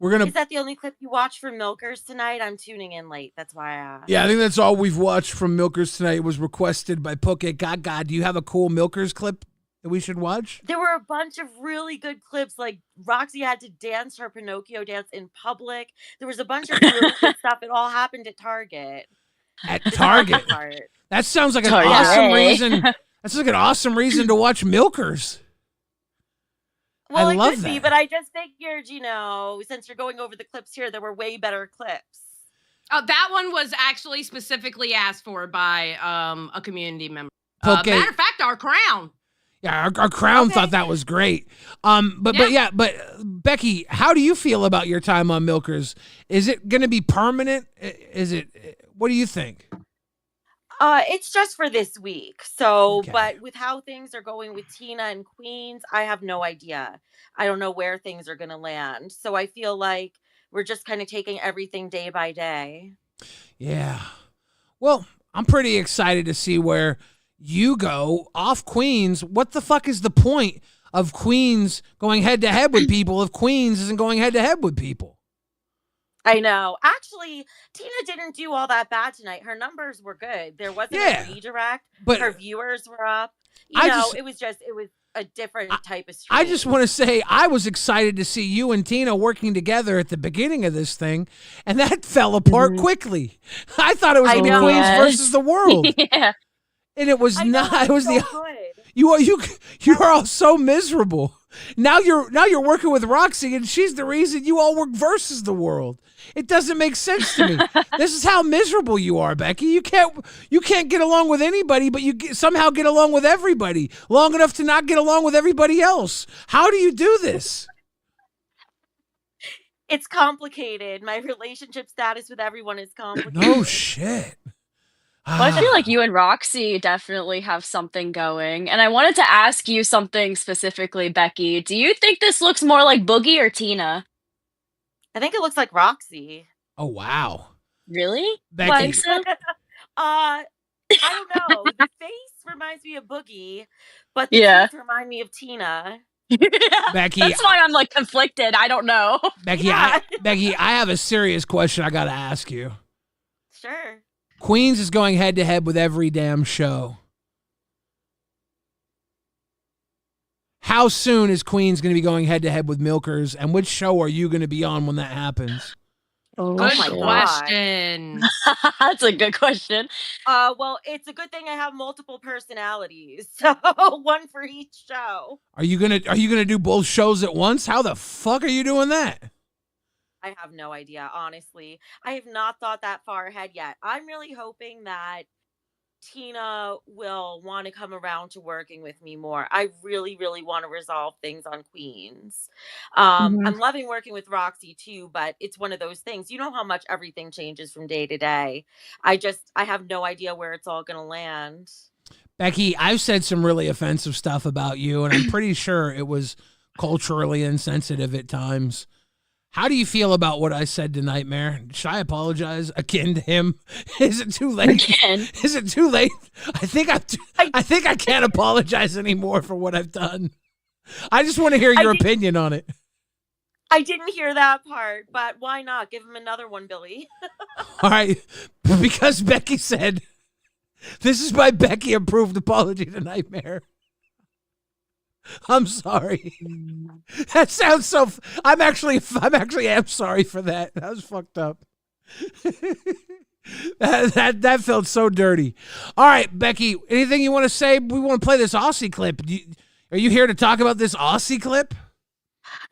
Is that the only clip you watched from Milkers tonight? I'm tuning in late. That's why I asked. Yeah, I think that's all we've watched from Milkers tonight. It was requested by Poke Gaga. Do you have a cool Milkers clip that we should watch? There were a bunch of really good clips. Like Roxy had to dance her Pinocchio dance in public. There was a bunch of really good stuff. It all happened at Target. At Target? That sounds like an awesome reason. That's like an awesome reason to watch Milkers. Well, I love it could be, but I just figured, since you're going over the clips here, there were way better clips. Oh, that one was actually specifically asked for by a community member. Okay. Matter of fact, our crown. Yeah, our crown thought that was great. But Becky, how do you feel about your time on Milkers? Is it going to be permanent? What do you think? It's just for this week. So, but with how things are going with Tina and Queens, I have no idea. I don't know where things are going to land. So I feel like we're just kind of taking everything day by day. Yeah. Well, I'm pretty excited to see where you go off Queens. What the fuck is the point of Queens going head to head with people if Queens isn't going head to head with people? I know. Actually, Tina didn't do all that bad tonight. Her numbers were good. There wasn't a redirect, but her viewers were up. It was a different type of stream. I just want to say I was excited to see you and Tina working together at the beginning of this thing, and that fell apart quickly. I thought it was Queens versus the world. Yeah. And it was not. It was so you are all so miserable. Now you're working with Roxy, and she's the reason you all work versus the world. It doesn't make sense to me. This is how miserable you are, Becky. You can't get along with anybody, but you somehow get along with everybody long enough to not get along with everybody else. How do you do this? It's complicated. My relationship status with everyone is complicated. No shit. Well, I feel like you and Roxy definitely have something going. And I wanted to ask you something specifically, Becky. Do you think this looks more like Boogie or Tina? I think it looks like Roxy. Oh, wow. Really? Becky. Why so? I don't know. The face reminds me of Boogie, but the teeth remind me of Tina. Becky, that's why I'm like conflicted. I don't know. Becky, Becky, I have a serious question I got to ask you. Sure. Queens is going head to head with every damn show. How soon is Queens going to be going head to head with Milkers, and which show are you going to be on when that happens? Oh, good question. That's a good question. Well, it's a good thing I have multiple personalities, so one for each show. Are you gonna do both shows at once? How the fuck are you doing that? I have no idea, honestly. I have not thought that far ahead yet. I'm really hoping that Tina will want to come around to working with me more. I really, really want to resolve things on Queens. I'm loving working with Roxy too, but it's one of those things. You know how much everything changes from day to day. I have no idea where it's all going to land. Becky, I've said some really offensive stuff about you, and I'm pretty sure it was culturally insensitive at times. How do you feel about what I said to Nightmare? Should I apologize again to him? Is it too late? Again? Is it too late? I think I can't apologize anymore for what I've done. I just want to hear your opinion on it. I didn't hear that part, but why not? Give him another one, Billy. All right, because Becky said, this is my Becky approved apology to Nightmare. I'm sorry. That sounds so. I'm actually am sorry for that. That was fucked up. that felt so dirty. All right, Becky. Anything you want to say? We want to play this Aussie clip. Are you here to talk about this Aussie clip?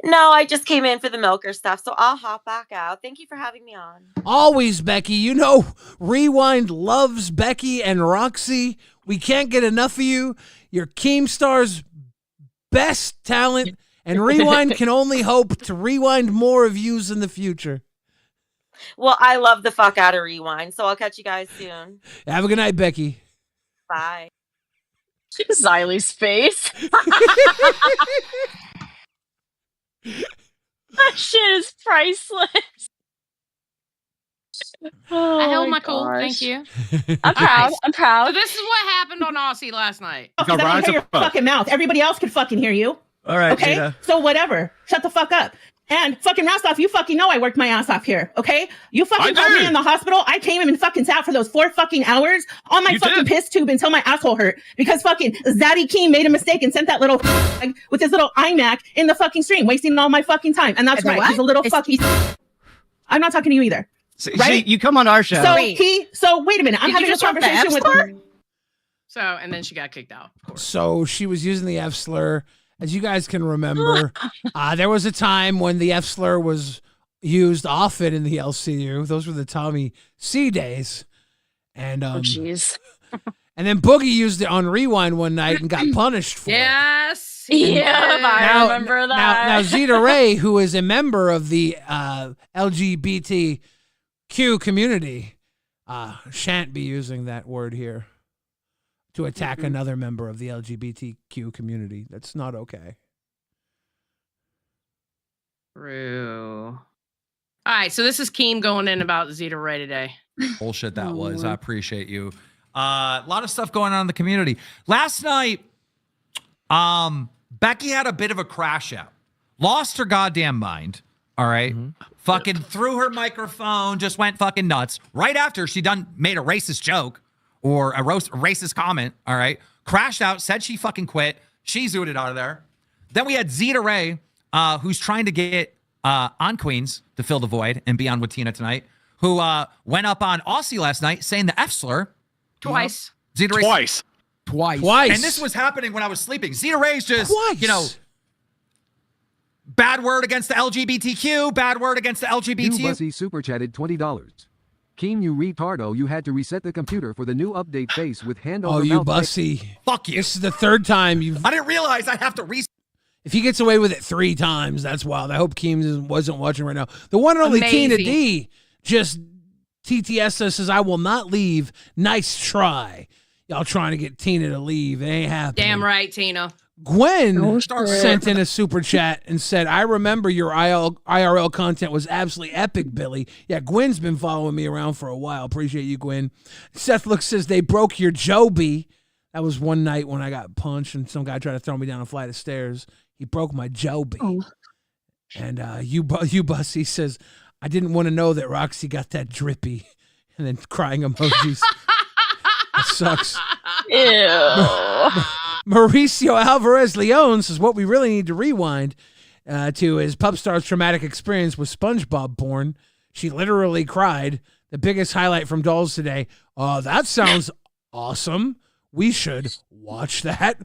No, I just came in for the Milker stuff, so I'll hop back out. Thank you for having me on. Always, Becky. You know, Rewind loves Becky and Roxy. We can't get enough of you. You're Keemstar's best talent, and Rewind can only hope to rewind more of yous in the future. Well, I love the fuck out of Rewind, so I'll catch you guys soon. Have a good night, Becky. Bye. Xylie's face. That shit is priceless. Oh, I held my cool. Thank you. I'm proud. I'm proud. So this is what happened on Aussie last night. I can hear your fucking mouth. Everybody else can fucking hear you. All right, okay? Zeta. So whatever. Shut the fuck up. And fucking Rostov, you fucking know I worked my ass off here, okay? You fucking called me in the hospital. I came in and fucking sat for those 4 fucking hours on my fucking piss tube until my asshole hurt because fucking Zaddy KEEM made a mistake and sent that little with his little iMac in the fucking stream, wasting all my fucking time. And that's right, he's a little fucking. I'm not talking to you either. Right? You come on our show. So wait a minute. I'm having a conversation with her. So, and then she got kicked out, of course. So she was using the F slur. As you guys can remember, there was a time when the F slur was used often in the LCU. Those were the Tommy C days. And jeez. And then Boogie used it on Rewind one night and got punished for it. Yes. I remember that. Now Zeta Ray, who is a member of the LGBTQ community, shan't be using that word here to attack another member of the LGBTQ community. That's not okay. True. All right, so this is KEEM going in about Zeta Ray today. Bullshit that was. I appreciate you. A lot of stuff going on in the community. Last night, Becky had a bit of a crash out. Lost her goddamn mind. All right. Fucking threw her microphone, just went fucking nuts. Right after she made a racist joke or a racist comment. All right. Crashed out, said she fucking quit. She zooted out of there. Then we had Zeta Ray, who's trying to get on Queens to fill the void and be on with Tina tonight, who went up on Aussie last night saying the F slur. Twice. Zeta Ray. Twice. And this was happening when I was sleeping. Zeta Ray's just, bad word against the LGBTQ, bad word against the LGBT. You Bussy super chatted $20. KEEM, you retardo, you had to reset the computer for the new update face with hand over Oh, you mouth. Bussy. Fuck you. This is the third time you've... I didn't realize I have to reset. If he gets away with it 3 times, that's wild. I hope KEEM wasn't watching right now. The one and only Tina D just TTS us says, I will not leave. Nice try. Y'all trying to get Tina to leave. It ain't happening. Damn right, Tina. Gwen sent in a super chat and said, I remember your IRL content was absolutely epic, Billy. Yeah, Gwen's been following me around for a while. Appreciate you, Gwen. Seth Look says, they broke your Joby. That was one night when I got punched and some guy tried to throw me down a flight of stairs. He broke my Joby. And you Bussy says, I didn't want to know that Roxy got that drippy. And then crying emojis. That sucks. Ew. Mauricio Alvarez Leon says, what we really need to rewind to is Pupstar's traumatic experience with SpongeBob porn. She literally cried. The biggest highlight from Dolls today. That sounds awesome. We should watch that.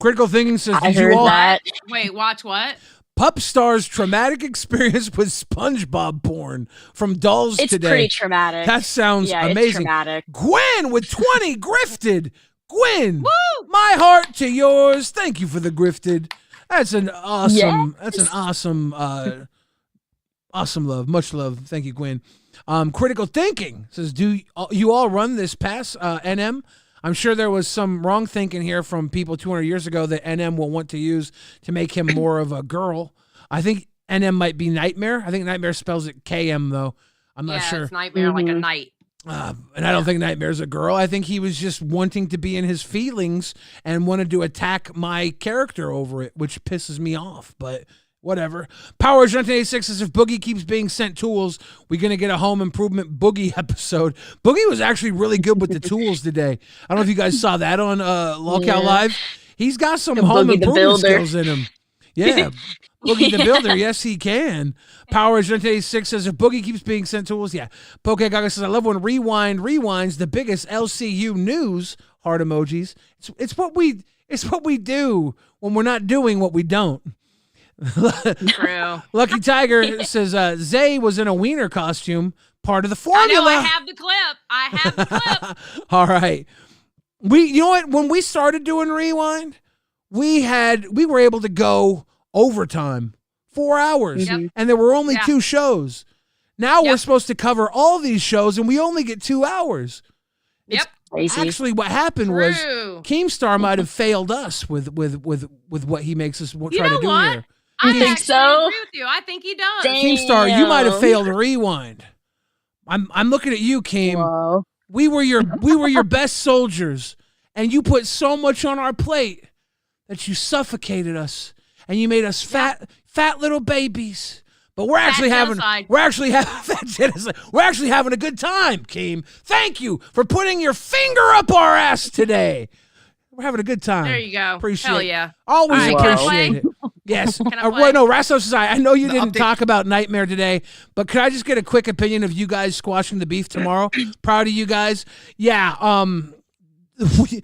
Critical Thinking says, I heard that. Wait, watch what? Pupstar's traumatic experience with SpongeBob porn from Dolls It's today. pretty traumatic. That sounds It's amazing. traumatic. Gwen with 20 grifted. Gwen, Woo! My heart to yours. Thank you for the grifted. That's an awesome. That's an awesome. Awesome love. Much love. Thank you, Gwen. Critical Thinking says, do you all run this past NM? I'm sure there was some wrong thinking here from people 200 years ago that NM will want to use to make him more of a girl. I think NM might be Nightmare. I think Nightmare spells it KM, though. I'm not sure. It's Nightmare like a night. And I don't think Nightmare's a girl. I think he was just wanting to be in his feelings and wanted to attack my character over it, which pisses me off. But whatever. Power 86 says, if Boogie keeps being sent tools, we're going to get a home improvement Boogie episode. Boogie was actually really good with the tools today. I don't know if you guys saw that on Lolcow Live. He's got some home improvement skills in him. Yeah. Boogie the Builder, yes, he can. Power 86 says, if Boogie keeps being sent tools, yeah. Poke Gaga says, I love when Rewind rewinds the biggest LCU news. Heart emojis. It's what we do when we're not doing what we don't. True. Lucky Tiger says, Zay was in a wiener costume, part of the formula. I know, I have the clip. All right. You know what? When we started doing Rewind, we were able to go overtime, 4 hours, and there were only 2 shows. Now we're supposed to cover all these shows, and we only get 2 hours. Actually, what happened was Keemstar might have failed us with what he makes us try to do here. I think so. Agree with you. I think he does. Keemstar, you might have failed Rewind. I'm looking at you, Keem. Whoa. We were your best soldiers, and you put so much on our plate that you suffocated us, and you made us fat little babies. But we're actually having genocide. we're actually having a good time, Keem. Thank you for putting your finger up our ass today. We're having a good time. There you go. Appreciate Hell it. yeah. Always All right, can I appreciate play? it. Yes. Can I play? Well, no, Rastos says I know you didn't talk about Nightmare today, but could I just get a quick opinion of you guys squashing the beef tomorrow? Proud of you guys. Yeah. We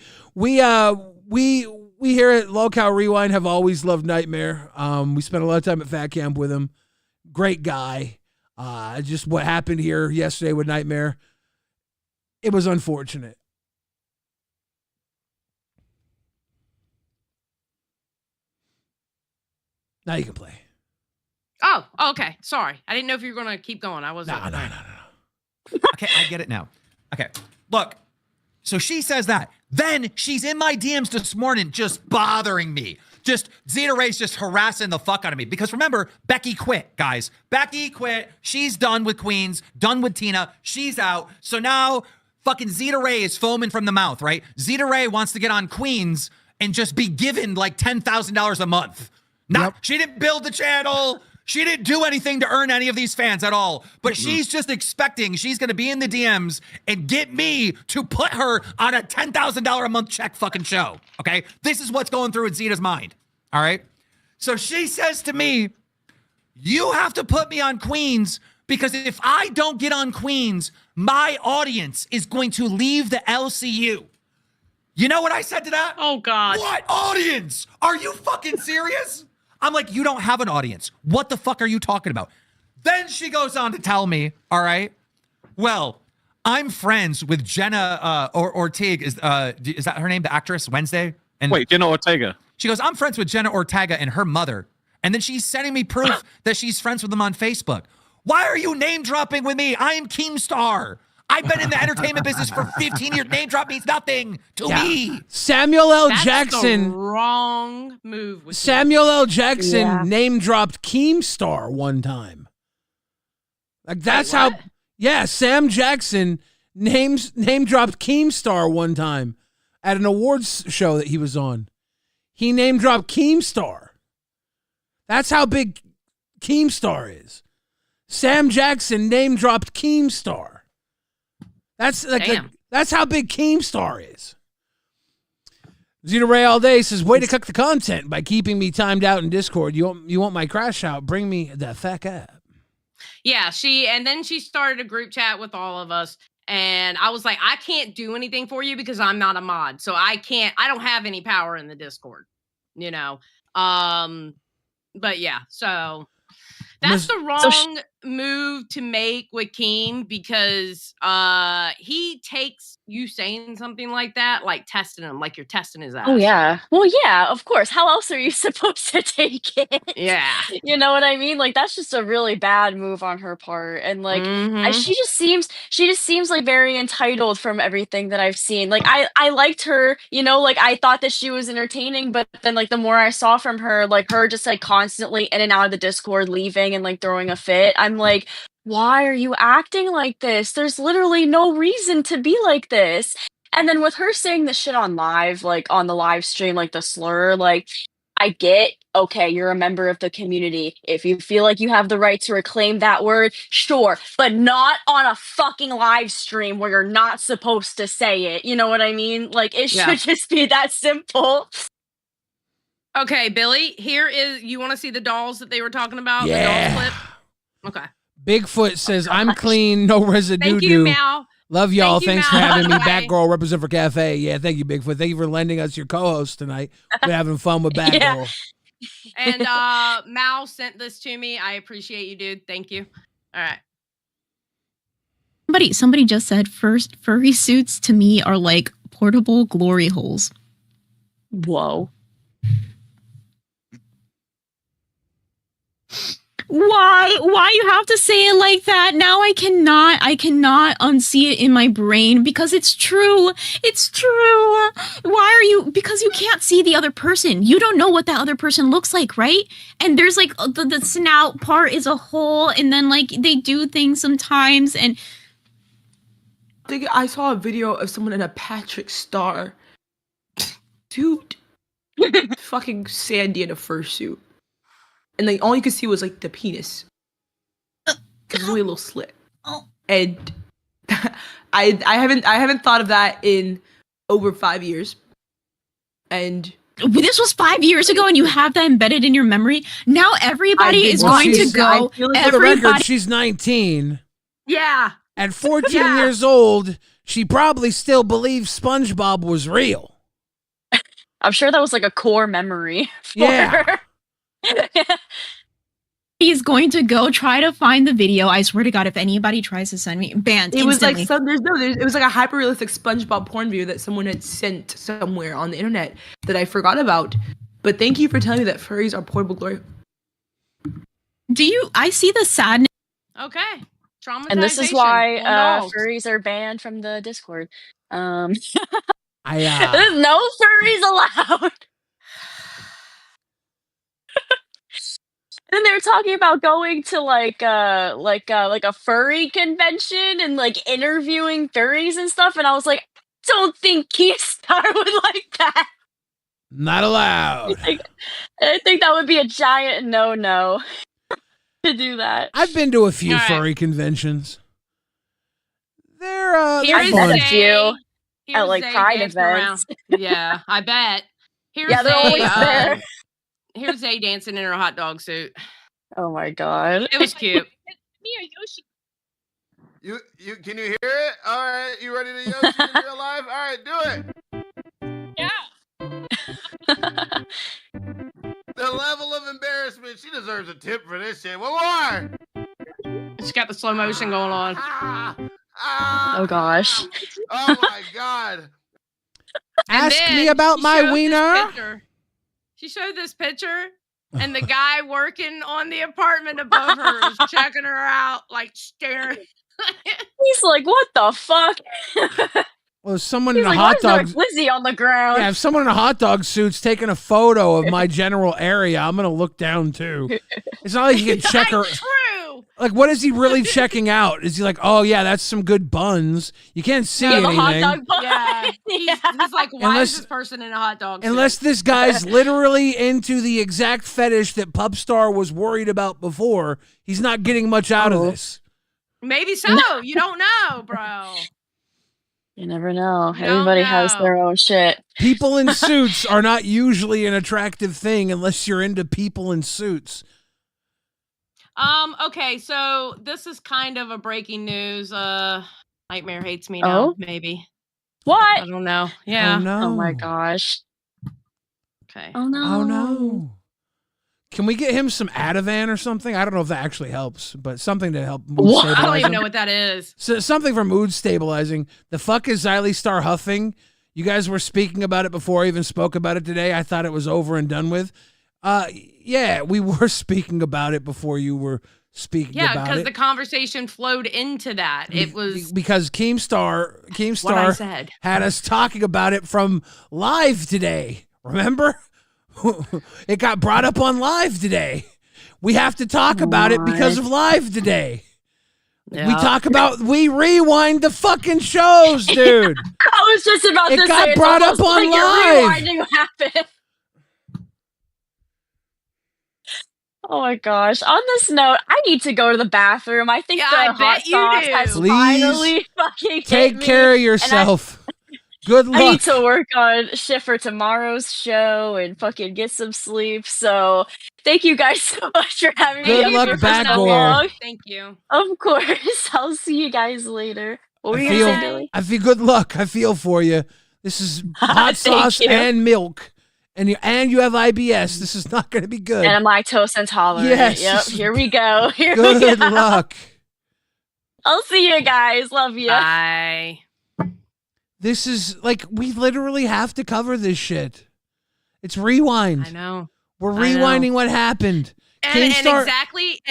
here at LolcowRewind have always loved Nightmare. We spent a lot of time at Fat Camp with him. Great guy. Just what happened here yesterday with Nightmare, it was unfortunate. Now you can play. Oh, okay. Sorry. I didn't know if you were going to keep going. I wasn't. No. Okay, I get it now. Okay, look. So she says that. Then she's in my DMs this morning just bothering me. Just Zeta Ray's just harassing the fuck out of me. Because remember, Becky quit, guys. Becky quit. She's done with Queens, done with Tina. She's out. So now fucking Zeta Ray is foaming from the mouth, right? Zeta Ray wants to get on Queens and just be given like $10,000 a month. She didn't build the channel. She didn't do anything to earn any of these fans at all. But she's just expecting she's going to be in the DMs and get me to put her on a $10,000 a month check fucking show. Okay? This is what's going through in Zeta's mind. All right? So she says to me, you have to put me on Queens because if I don't get on Queens, my audience is going to leave the LCU. You know what I said to that? Oh, God. What audience? Are you fucking serious? I'm like, you don't have an audience. What the fuck are you talking about? Then she goes on to tell me, all right, well, I'm friends with Jenna Ortega. Is that her name, the actress, Wednesday? And wait, Jenna Ortega. She goes, I'm friends with Jenna Ortega and her mother. And then she's sending me proof that she's friends with them on Facebook. Why are you name dropping with me? I am Keemstar. I've been in the entertainment business for 15 years. Name drop means nothing to me. Samuel L. That's Jackson. the wrong move. With Samuel L. Jackson name dropped Keemstar one time. Like that's how. Yeah, Sam Jackson name dropped Keemstar one time at an awards show that he was on. He name dropped Keemstar. That's how big Keemstar is. Sam Jackson name dropped Keemstar. That's that's how big Keemstar is. Zeta Ray all day says, way to cook the content by keeping me timed out in Discord. You want my crash out? Bring me the fuck up. Yeah, and then she started a group chat with all of us. And I was like, I can't do anything for you because I'm not a mod. So I don't have any power in the Discord, you know? But yeah, so that's the wrong move to make with Keem because he takes you saying something like that, like testing him, like you're testing his ass. Oh yeah. Well, yeah, of course. How else are you supposed to take it? Yeah. You know what I mean? Like that's just a really bad move on her part. And like she just seems like very entitled from everything that I've seen. Like I liked her, you know, like I thought that she was entertaining, but then like the more I saw from her, like her just like constantly in and out of the Discord, leaving and like throwing a fit. I'm like, why are you acting like this? There's literally no reason to be like this. And then with her saying the shit on live, like on the live stream, like the slur, like I get, okay, you're a member of the community. If you feel like you have the right to reclaim that word, sure, but not on a fucking live stream where you're not supposed to say it. You know what I mean? Like it should just be that simple. Okay, Billy, you want to see the dolls that they were talking about? Yeah. The dolls clip? Okay. Bigfoot says, I'm clean, no residue. Thank you, Mal. Love y'all. Thank you, Thanks Mal, for having by me the back, way. girl. Represent for Cafe. Yeah, thank you, Bigfoot. Thank you for lending us your co-host tonight. We're having fun with Batgirl. And Mal sent this to me. I appreciate you, dude. Thank you. All right. Somebody just said furry suits to me are like portable glory holes. Whoa. Why you have to say it like that? Now I cannot unsee it in my brain because it's true. It's true. Because you can't see the other person. You don't know what that other person looks like, right? And there's like the snout part is a hole, and then like they do things sometimes, and I think I saw a video of someone in a Patrick Star suit. Fucking Sandy in a fursuit. And like all you could see was like the penis. because it's only a little slit. And I haven't thought of that in over 5 years. And this was 5 years ago, and you have that embedded in your memory. Now everybody is going to go. For the record, she's 19. Yeah. At 14 years old, she probably still believes SpongeBob was real. I'm sure that was like a core memory for Yeah. her. He's going to go try to find the video. I swear to God, if anybody tries to send me, banned it was like instantly. it was like a hyper realistic SpongeBob porn video that someone had sent somewhere on the internet that I forgot about. But thank you for telling me that furries are portable glory. I see the sadness. Okay. Traumatization. And this is why on dogs. furries are banned from the Discord. There's I no furries allowed. And they're talking about going to like a furry convention and like interviewing furries and stuff, and I was like, don't think Keemstar would like that. not allowed. I think that would be a giant no to do that. I've been to a few All right. furry conventions. They're Here's fun. a few Here's at like Zay Pride dancing events. around. Yeah, I bet. Here's Yeah, they're Zay, always there. Here's Zay dancing in her hot dog suit. Oh my god. It was cute. You can you hear it? All right, you ready to Yoshi in real life? All right, do it. The level of embarrassment. She deserves a tip for this shit. One more. She's got the slow motion going on. Oh gosh. Oh my god. Ask then me about she my showed this wiener. picture. She showed this picture, and the guy working on the apartment above her is checking her out, like staring. He's like, what the fuck? Well, someone He's in a like, hot why is dog. there a Glizzy on the ground? Yeah, if someone in a hot dog suit's taking a photo of my general area, I'm gonna look down too. It's not like you can check her. True. Like, what is he really checking out? Is he like, oh yeah, that's some good buns? You can't see Yeah, the anything. hot dog bun. Yeah, he's like, why Unless- is this person in a hot dog suit? Unless this guy's literally into the exact fetish that Pupstar was worried about before, he's not getting much out of this. Maybe so. You don't know, bro. You never know. You don't Everybody has know. their own shit. People in suits are not usually an attractive thing unless you're into people in suits. Okay, so this is kind of a breaking news. Nightmare hates me now, Oh? maybe. What? I don't know. Yeah. Oh no. Oh my gosh. Okay. Oh no. Oh no. Can we get him some Ativan or something? I don't know if that actually helps, but something to help mood What? stabilize I don't even him. know what that is. So, something for mood stabilizing. The fuck is Xylee Star huffing? You guys were speaking about it before I even spoke about it today. I thought it was over and done with. Yeah, we were speaking about it before you were speaking Yeah, about because it. the conversation flowed into that. It was Because Keemstar what I said. had us talking about it from live today. Remember? It got brought up on live today. We have to talk about it because of live today. Yeah. We rewind the fucking shows, dude. I was just about It to got say it's brought up almost on like you're live. rewinding what happened. Oh my gosh. On this note, I need to go to the bathroom. I think Yeah, the I hot bet you sauce do. has Please finally fucking hit Take me, care of and yourself. Good I luck. need to work on shit for tomorrow's show and fucking get some sleep. So thank you guys so much for having me. Good up luck here for back so there. long. Thank you. Of course. I'll see you guys later. What were you gonna say, Billy? I feel good luck. I feel for you. This is hot Thank sauce you. and milk. And you have IBS. This is not going to be good. And I'm lactose intolerant. Yes. Yep. Here we go. Here we Good go. luck. I'll see you guys. Love you. Bye. This is like, we literally have to cover this shit. It's rewind. I know. We're I know. rewinding what happened. And Keemstar-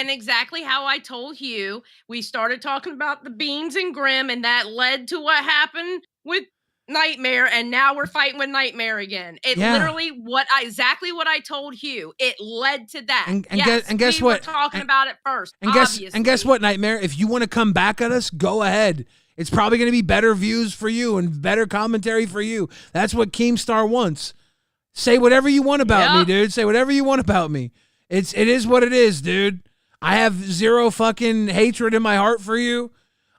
exactly how I told you, we started talking about the Beans and Grimm, and that led to what happened with Nightmare, and now we're fighting with Nightmare again. It Yeah. literally exactly what I told Hugh. It led to that. And Yes, guess we what? were talking about it first. And obviously. guess what, Nightmare? If you want to come back at us, go ahead. It's probably going to be better views for you and better commentary for you. That's what Keemstar wants. Say whatever you want about me, dude. Say whatever you want about me. It is what it is, dude. I have zero fucking hatred in my heart for you.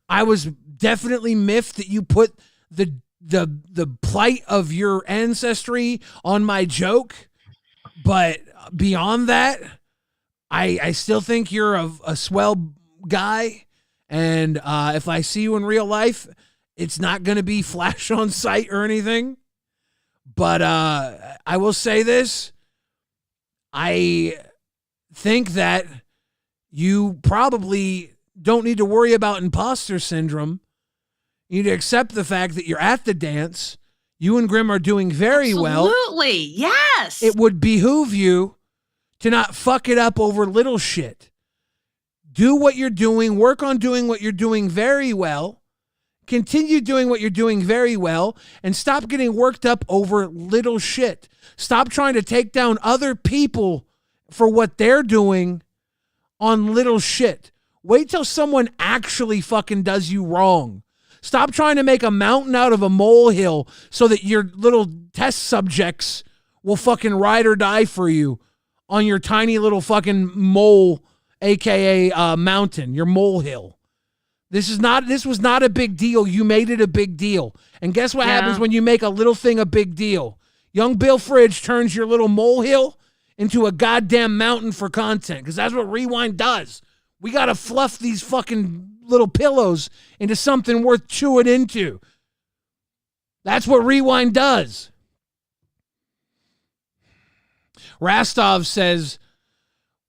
I was definitely miffed that you put the plight of your ancestry on my joke. But beyond that, I still think you're a swell guy. And if I see you in real life, it's not going to be flash on sight or anything. But I will say this. I think that you probably don't need to worry about imposter syndrome. You need to accept the fact that you're at the dance. You and Grim are doing very well. Absolutely, yes. It would behoove you to not fuck it up over little shit. Do what you're doing. Work on doing what you're doing very well. Continue doing what you're doing very well. And stop getting worked up over little shit. Stop trying to take down other people for what they're doing on little shit. Wait till someone actually fucking does you wrong. Stop trying to make a mountain out of a molehill so that your little test subjects will fucking ride or die for you on your tiny little fucking mole, aka mountain, your molehill. This was not a big deal. You made it a big deal. And guess what happens when you make a little thing a big deal? Young Bill Fridge turns your little molehill into a goddamn mountain for content, because that's what Rewind does. We got to fluff these fucking little pillows into something worth chewing into. That's what Rewind does. Rastov says,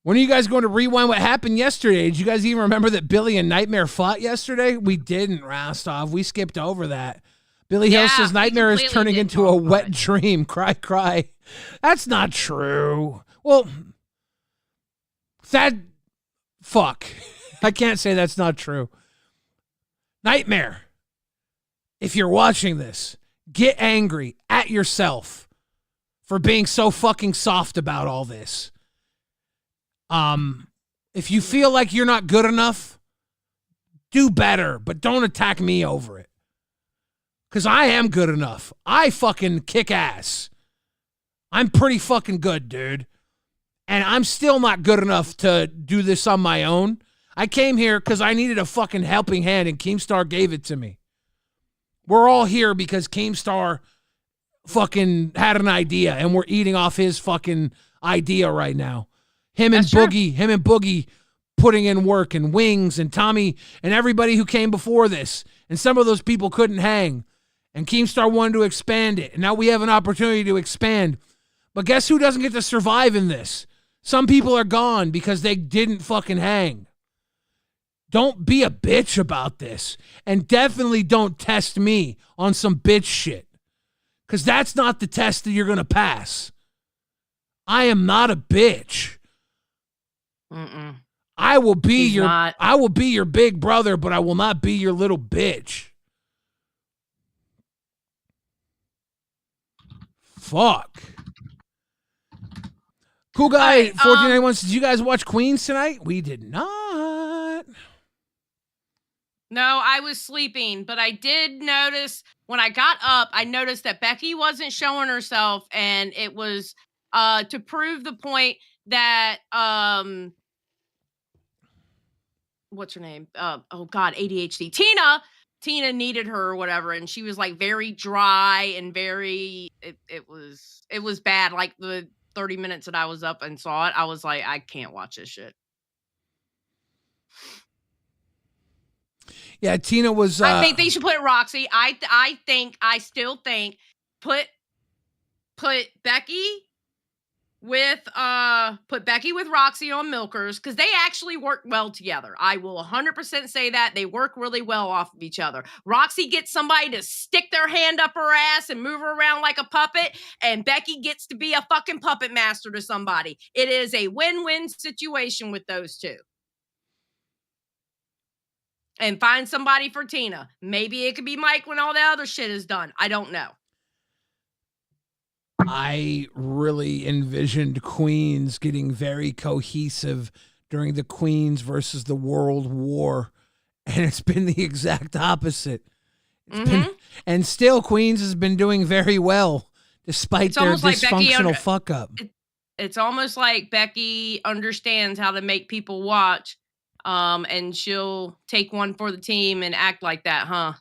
when are you guys going to rewind what happened yesterday? Did you guys even remember that Billy and Nightmare fought yesterday? We didn't, Rastov. We skipped over that. Billy Hill says Nightmare is turning into a wet dream. Cry, cry. That's not true. Well, fuck. I can't say that's not true. Nightmare, if you're watching this, get angry at yourself for being so fucking soft about all this. If you feel like you're not good enough, do better, but don't attack me over it. Because I am good enough. I fucking kick ass. I'm pretty fucking good, dude. And I'm still not good enough to do this on my own. I came here because I needed a fucking helping hand, and Keemstar gave it to me. We're all here because Keemstar fucking had an idea, and we're eating off his fucking idea right now. Him and Boogie putting in work, and Wings and Tommy and everybody who came before this. And some of those people couldn't hang. And Keemstar wanted to expand it. And now we have an opportunity to expand. But guess who doesn't get to survive in this? Some people are gone because they didn't fucking hang. Don't be a bitch about this. And definitely don't test me on some bitch shit. Because that's not the test that you're going to pass. I am not a bitch. I will be your big brother, but I will not be your little bitch. Fuck. Cool guy 1491 says, did you guys watch Queens tonight? We did not. No, I was sleeping, but I did notice when I got up, I noticed that Becky wasn't showing herself, and it was to prove the point that what's her name? Oh God, ADHD. Tina needed her or whatever, and she was like very dry and very it was bad. Like the 30 minutes that I was up and saw it, I was like, I can't watch this shit. Yeah, Tina was. I think they should put Roxy. I still think put Becky with Roxy on Milkers, because they actually work well together. I will 100% say that they work really well off of each other. Roxy gets somebody to stick their hand up her ass and move her around like a puppet, and Becky gets to be a fucking puppet master to somebody. It is a win-win situation with those two. And find somebody for Tina. Maybe it could be Mike when all the other shit is done. I don't know. I really envisioned Queens getting very cohesive during the Queens versus the World War. And it's been the exact opposite. And still Queens has been doing very well despite their dysfunctional fuck up. It's almost like Becky understands how to make people watch, and she'll take one for the team and act like that, huh?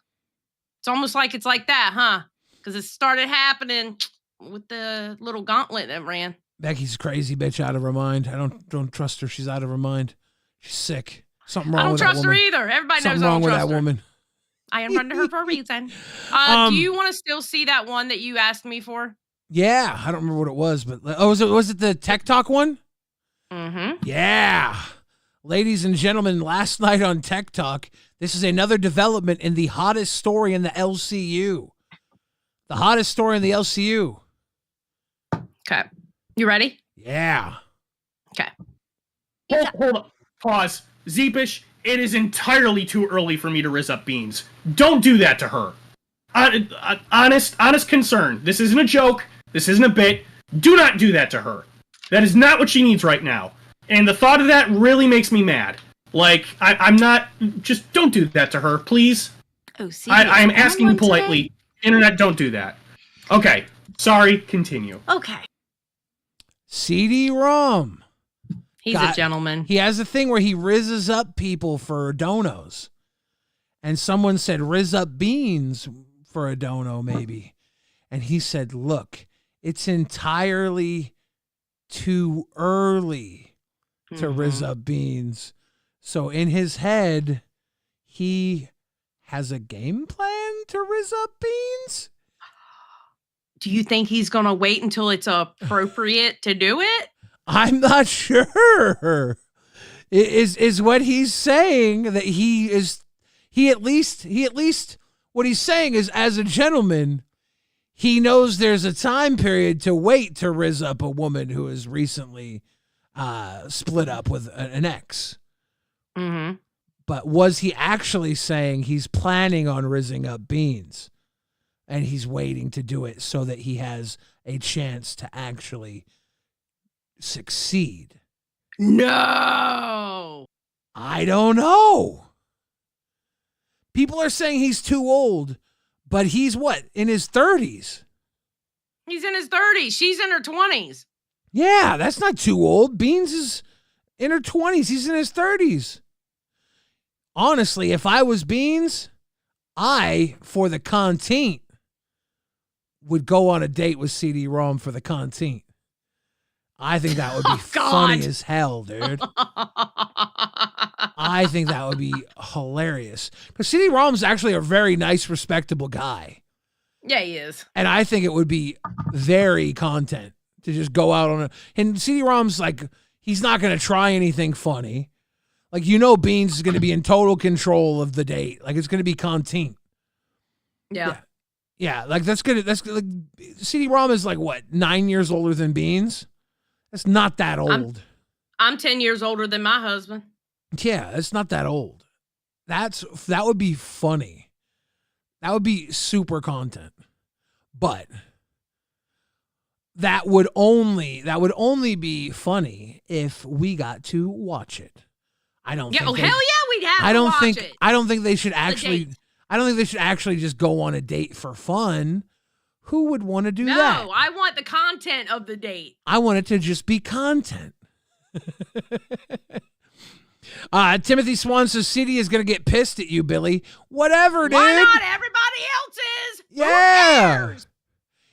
It's almost like it's like that, huh? Because it started happening with the little gauntlet that ran. Becky's a crazy bitch out of her mind. I don't trust her. She's out of her mind. She's sick. Something wrong I don't with trust that her woman. either. Everybody Something knows I wrong don't with trust that her. woman. I am running her for a reason. Do you want to still see that one that you asked me for? Yeah, I don't remember what it was, but was it the Tech Talk one? Mm-hmm. Yeah. Ladies and gentlemen, last night on Tech Talk, this is another development in the hottest story in the LCU. The hottest story in the LCU. Okay. You ready? Yeah. Okay. Hold up. Pause. Zeepish, it is entirely too early for me to rizz up Beans. Don't do that to her. Honest concern. This isn't a joke. This isn't a bit. Do not do that to her. That is not what she needs right now. And the thought of that really makes me mad. Like, I'm not... Just don't do that to her, please. Oh, see. I'm asking you politely. Internet, don't do that. Okay. Sorry. Continue. Okay. CD-ROM. He's a gentleman. He has a thing where he rizzes up people for donos. And someone said, rizz up Beans for a dono, maybe. And he said, look, it's entirely too early to rizz up Beans. So in his head, he has a game plan to rizz up Beans? Do you think he's going to wait until it's appropriate to do it? I'm not sure. Is what he's saying that he at least what he's saying is, as a gentleman, he knows there's a time period to wait to rizz up a woman who has recently split up with an ex. Mm-hmm. But was he actually saying he's planning on rizzing up Beans and he's waiting to do it so that he has a chance to actually succeed? No. I don't know. People are saying he's too old, but he's what, in his 30s? He's in his 30s. She's in her 20s. Yeah, that's not too old. Beans is in her 20s. He's in his 30s. Honestly, if I was Beans, for the content, would go on a date with CD-ROM for the content. I think that would be funny as hell, dude. I think that would be hilarious. Because CD-ROM's actually a very nice, respectable guy. Yeah, he is. And I think it would be very content to just go out on and CD-ROM's like, he's not going to try anything funny. Like, Beans is going to be in total control of the date. Like, it's going to be content. Yeah. Yeah, like that's good. That's like CD-ROM is like what, 9 years older than Beans? That's not that old. I'm 10 years older than my husband. Yeah, it's not that old. That would be funny. That would be super content. But that would only be funny if we got to watch it. I don't think hell yeah, we'd have I don't to think watch it. I don't think they should actually just go on a date for fun. Who would want to do that? No, I want the content of the date. I want it to just be content. Timothy Swan says CD is going to get pissed at you, Billy. Whatever, dude. Why not? Everybody else is. Yeah. Who cares?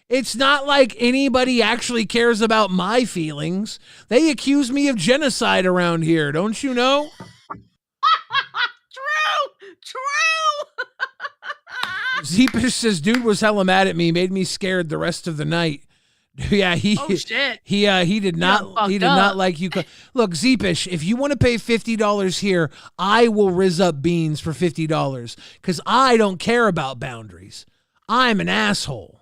It's not like anybody actually cares about my feelings. They accuse me of genocide around here, don't you know? True. Zeepish says, dude was hella mad at me, made me scared the rest of the night. Yeah, Oh shit. He did not like you. Look, Zeepish, if you want to pay $50 here, I will rizz up Beans for $50 because I don't care about boundaries. I'm an asshole.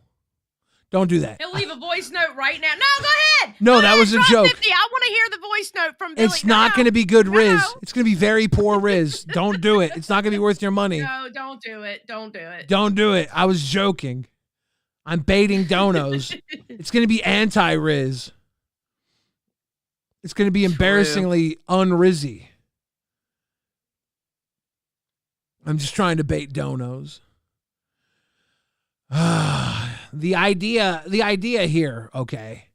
Don't do that. He'll leave a voice note right now. No, go ahead. No, Go that ahead, was a drop joke. 50. I want to hear the voice note from Billy. It's not going to be good Riz. It's going to be very poor Riz. Don't do it. It's not going to be worth your money. No, don't do it. Don't do it. Don't do it. I was joking. I'm baiting donos. It's going to be anti-Riz. It's going to be embarrassingly un-Rizzy. I'm just trying to bait donos. The idea here, okay,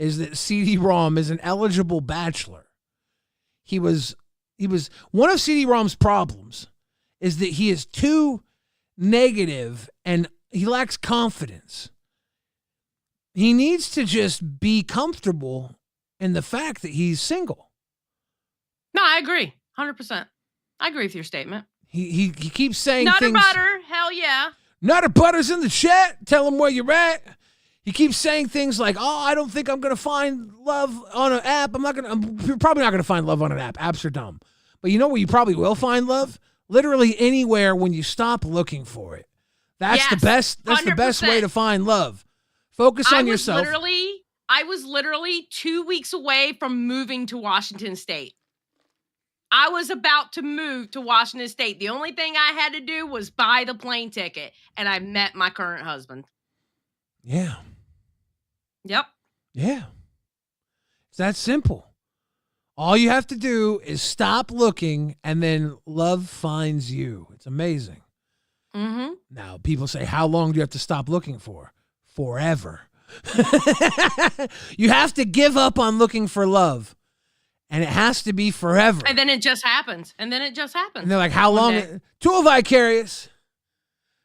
is that CD-ROM is an eligible bachelor. He was one of CD-ROM's problems is that he is too negative and he lacks confidence. He needs to just be comfortable in the fact that he's single. No, I agree. 100%. I agree with your statement. He keeps saying Nutter things. butter, hell yeah. Nutter Butter's in the chat. Tell him where you're at. He keeps saying things like, "Oh, I don't think I'm gonna find love on an app. You're probably not gonna find love on an app. Apps are dumb." But you know where you probably will find love? Literally anywhere when you stop looking for it. That's the best. That's 100%. The best way to find love. Focus on yourself. I was literally 2 weeks away from moving to Washington State. I was about to move to Washington State. The only thing I had to do was buy the plane ticket, and I met my current husband. Yeah. Yep. Yeah. It's that simple. All you have to do is stop looking, and then love finds you. It's amazing. Mm-hmm. Now, people say, how long do you have to stop looking for? Forever. You have to give up on looking for love. And it has to be forever. And then it just happens. And they're like, how long? Too vicarious.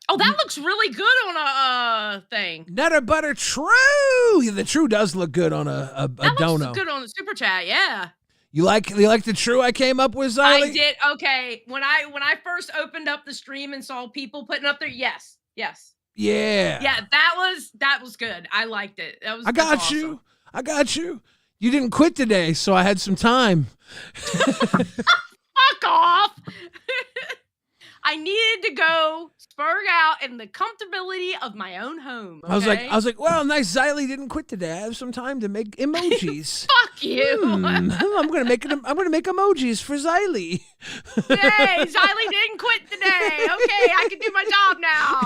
Oh, that looks really good on a thing. Nutter Butter True. The True does look good on a dono. Looks good on the super chat, yeah. You like the True I came up with, Xylee? I did. Okay. When I first opened up the stream and saw people putting up there, yes. Yeah. Yeah, that was good. I liked it. I got you. You didn't quit today, so I had some time. Fuck off. I needed to go spurg out in the comfortability of my own home. Okay? I was like, well, nice. Xylee didn't quit today. I have some time to make emojis. Fuck you. I'm gonna make emojis for Xylee. Hey, Xylee didn't quit today. Okay, I can do my job now.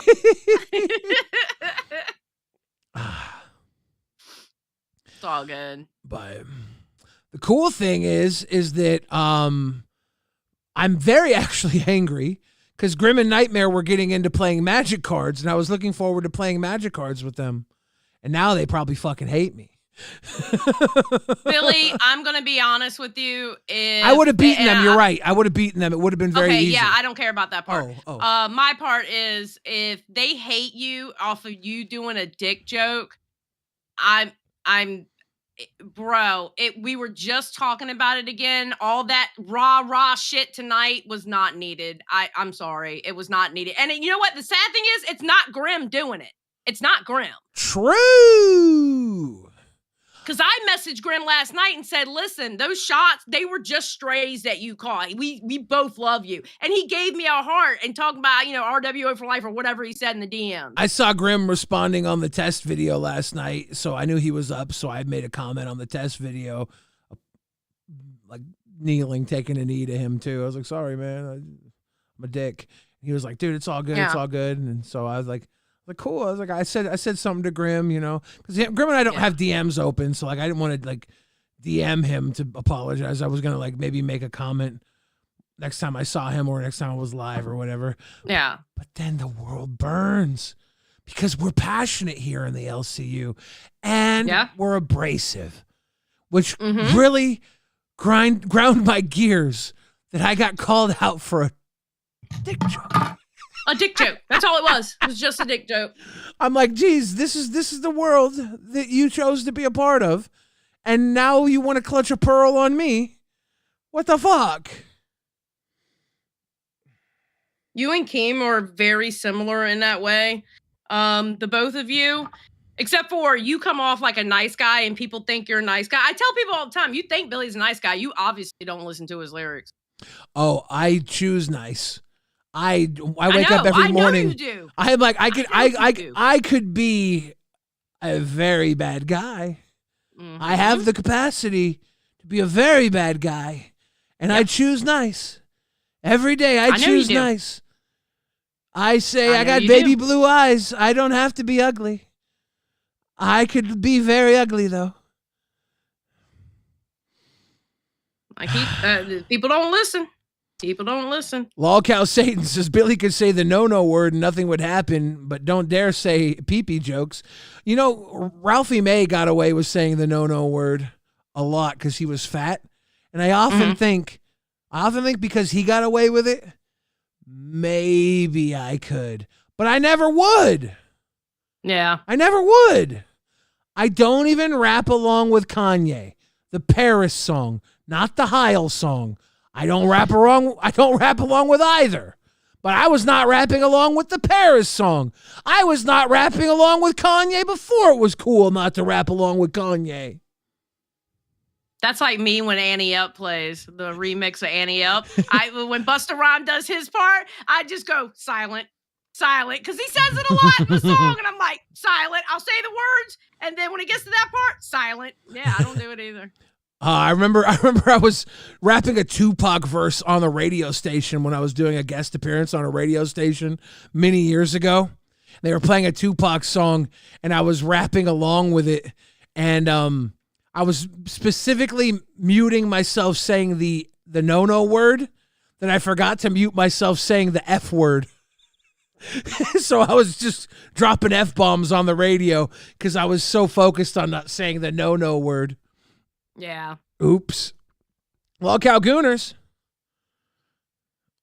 It's all good. But the cool thing is that I'm very actually angry because Grim and Nightmare were getting into playing Magic cards, and I was looking forward to playing Magic cards with them. And now they probably fucking hate me. Billy, I'm going to be honest with you. I would have beaten them. You're right. I would have beaten them. It would have been very easy. Yeah, I don't care about that part. Oh. My part is if they hate you off of you doing a dick joke, bro, we were just talking about it again. All that rah shit tonight was not needed. I'm sorry. It was not needed. And you know what? The sad thing is, it's not Grim doing it. It's not Grim. True. Because I messaged Grim last night and said, listen, those shots, they were just strays that you caught. We both love you. And he gave me a heart and talking about, RWO for life or whatever he said in the DM. I saw Grim responding on the test video last night, so I knew he was up, so I made a comment on the test video, like kneeling, taking a knee to him too. I was like, sorry, man, I'm a dick. He was like, dude, it's all good. Yeah. It's all good. And so I was like, cool. I was like, I said something to Grim, because Grim and I don't have DMs open, so I didn't want to DM him to apologize. I was gonna maybe make a comment next time I saw him or next time I was live or whatever. Yeah. But then the world burns because we're passionate here in the LCU and we're abrasive, which really ground my gears that I got called out for a dick joke. A dick joke. That's all it was. It was just a dick joke. I'm like, geez, this is the world that you chose to be a part of, and now you want to clutch a pearl on me? What the fuck? You and KEEM are very similar in that way. The both of you, except for you come off like a nice guy and people think you're a nice guy. I tell people all the time, you think Billy's a nice guy. You obviously don't listen to his lyrics. Oh, I choose nice. I wake up every morning. I know you do. I'm like, I could be a very bad guy. Mm-hmm. I have the capacity to be a very bad guy, and I choose nice. Every day I choose nice. I say I got baby blue eyes. I don't have to be ugly. I could be very ugly though. People don't listen. People don't listen. Lolcow Satan says Billy could say the no word and nothing would happen, but don't dare say pee-pee jokes. You know, Ralphie May got away with saying the no word a lot because he was fat. And I often think because he got away with it, maybe I could. But I never would. Yeah. I never would. I don't even rap along with Kanye. The Paris song, not the Heil song. I don't rap along with either. But I was not rapping along with the Paris song. I was not rapping along with Kanye before it was cool not to rap along with Kanye. That's like me when Annie Up plays the remix of Annie Up. When Busta Rhymes does his part, I just go silent, because he says it a lot in the song, and I'm like silent. I'll say the words, and then when it gets to that part, silent. Yeah, I don't do it either. I remember I was rapping a Tupac verse on the radio station when I was doing a guest appearance on a radio station many years ago. They were playing a Tupac song, and I was rapping along with it, and I was specifically muting myself saying the no word, that I forgot to mute myself saying the F word. So I was just dropping F-bombs on the radio because I was so focused on not saying the no word. Yeah. Oops. Lolcow Gooners.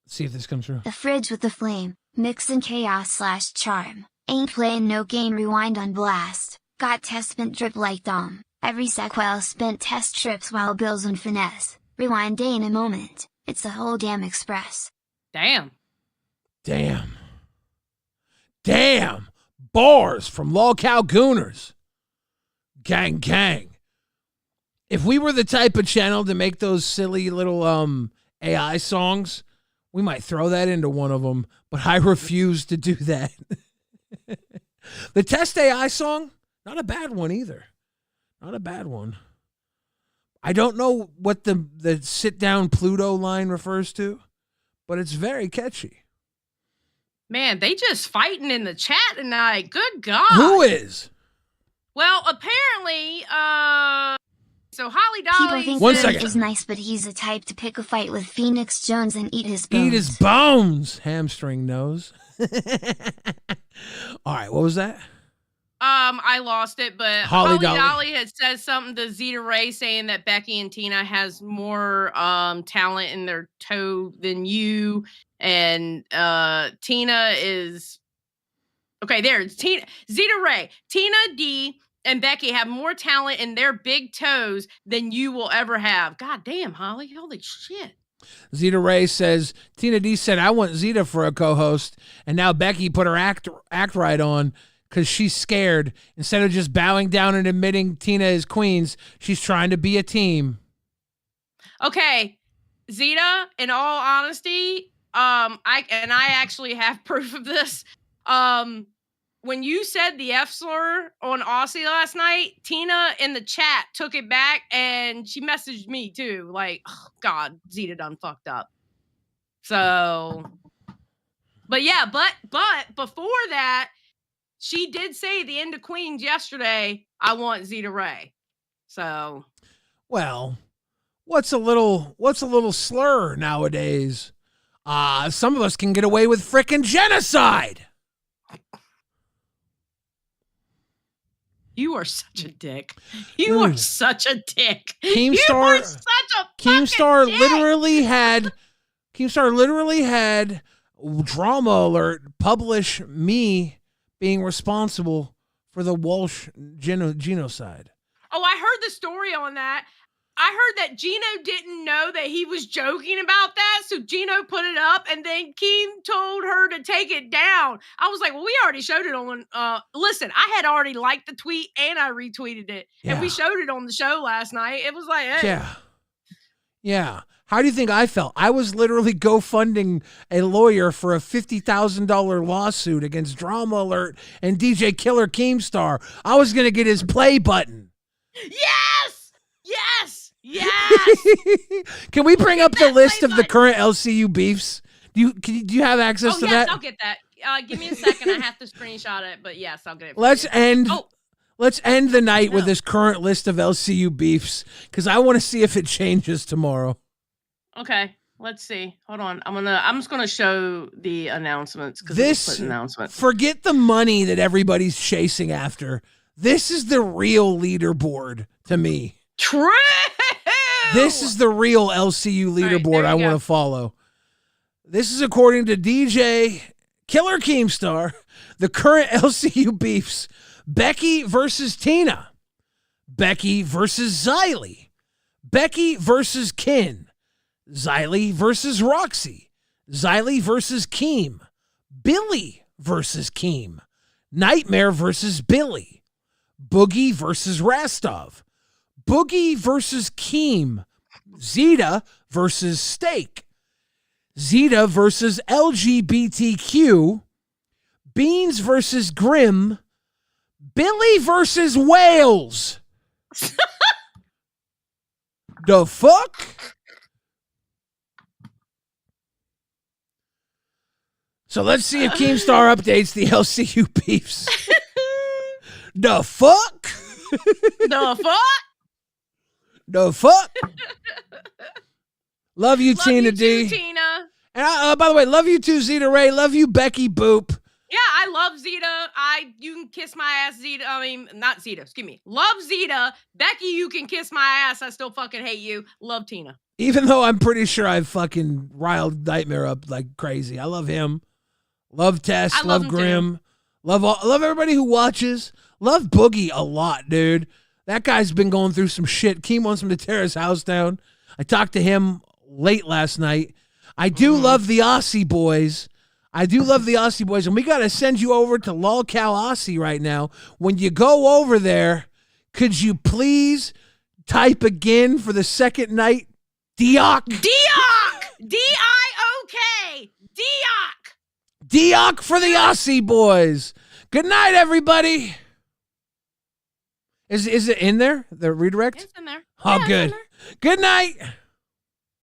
Let's see if this comes through. The fridge with the flame, mixin' chaos/charm. Ain't playing no game, rewind on blast. Got testament drip like Dom. Every sequel spent test trips while bills and finesse. Rewind day in a moment. It's the whole damn express. Damn. Bars from Lolcow Gooners. Gang. If we were the type of channel to make those silly little AI songs, we might throw that into one of them, but I refuse to do that. The Test AI song, not a bad one either. Not a bad one. I don't know what the sit down Pluto line refers to, but it's very catchy. Man, they just fighting in the chat tonight. Good God. Who is? Well, apparently, so Holly Dolly. People think he's nice, but he's the type to pick a fight with Phoenix Jones and eat his bones. Eat his bones, hamstring nose. All right, what was that? I lost it, but Holly Dolly had said something to Zeta Ray saying that Becky and Tina has more talent in their toe than you, and Tina is okay. There's Tina, Zeta Ray, Tina D, and Becky have more talent in their big toes than you will ever have. God damn, Holly, holy shit. Zeta Ray says Tina D said I want Zeta for a co-host, and now Becky put her act right on. Because she's scared. Instead of just bowing down and admitting Tina is queens, she's trying to be a team. Okay, Zeta, in all honesty, I actually have proof of this. When you said the F slur on Aussie last night, Tina in the chat took it back and she messaged me too. Like, oh, God, Zeta done fucked up. So, but yeah, but before that, she did say the end of Queens yesterday, I want Zeta Ray. So, well, what's a little slur nowadays? Some of us can get away with frickin' genocide. You are such a dick. You are such a dick. Keemstar literally had Drama Alert publish me being responsible for the Walsh genocide. Oh, I heard the story on that. I heard that Gino didn't know that he was joking about that, so Gino put it up, and then Keem told her to take it down. I was like, well, we already showed it on... listen, I had already liked the tweet, and I retweeted it, and we showed it on the show last night. It was like, hey. Yeah. How do you think I felt? I was literally GoFunding a lawyer for a $50,000 lawsuit against Drama Alert and DJ Killer Keemstar. I was going to get his play button. Yes! Can we bring up the list of the current LCU beefs? Do you have access to that? I'll get that. Give me a second. I have to screenshot it, but yes, I'll get it. Let's end the night with this current list of LCU beefs, because I want to see if it changes tomorrow. Okay. Let's see. Hold on. I'm just gonna show the announcements because This announcement. forget the money that everybody's chasing after. This is the real leaderboard to me. True. This is the real LCU leaderboard I want to follow. This is according to DJ Killer Keemstar, the current LCU beefs. Becky versus Tina. Becky versus Xylee. Becky versus Ken. Xylee versus Roxy. Xylee versus KEEM. Billy versus KEEM. Nightmare versus Billy. Boogie versus Rastov. Boogie versus KEEM. Zeta versus Steak. Zeta versus LGBTQ. Beans versus Grim. Billy versus Wales. The fuck? So let's see if Keemstar updates the LCU beefs. The fuck? The fuck? The fuck? Love you, Love Tina you D. too, Tina. And by the way, love you too, Zeta Ray. Love you, Becky Boop. Yeah, I love Zeta. You can kiss my ass, Zeta. I mean, not Zeta. Excuse me. Love Zeta. Becky, you can kiss my ass. I still fucking hate you. Love Tina. Even though I'm pretty sure I've fucking riled Nightmare up like crazy. I love him. Love Tess. I love him Grim. too. Love everybody who watches. Love Boogie a lot, dude. That guy's been going through some shit. Keem wants him to tear his house down. I talked to him late last night. I do love the Aussie boys. And we got to send you over to LolcowRewind right now. When you go over there, could you please type again for the second night? Dioc. D-I-O-K. Dioc. Dioc for the Aussie boys. Good night, everybody. Is it in there? The redirect? It's in there. Oh, good. Good night.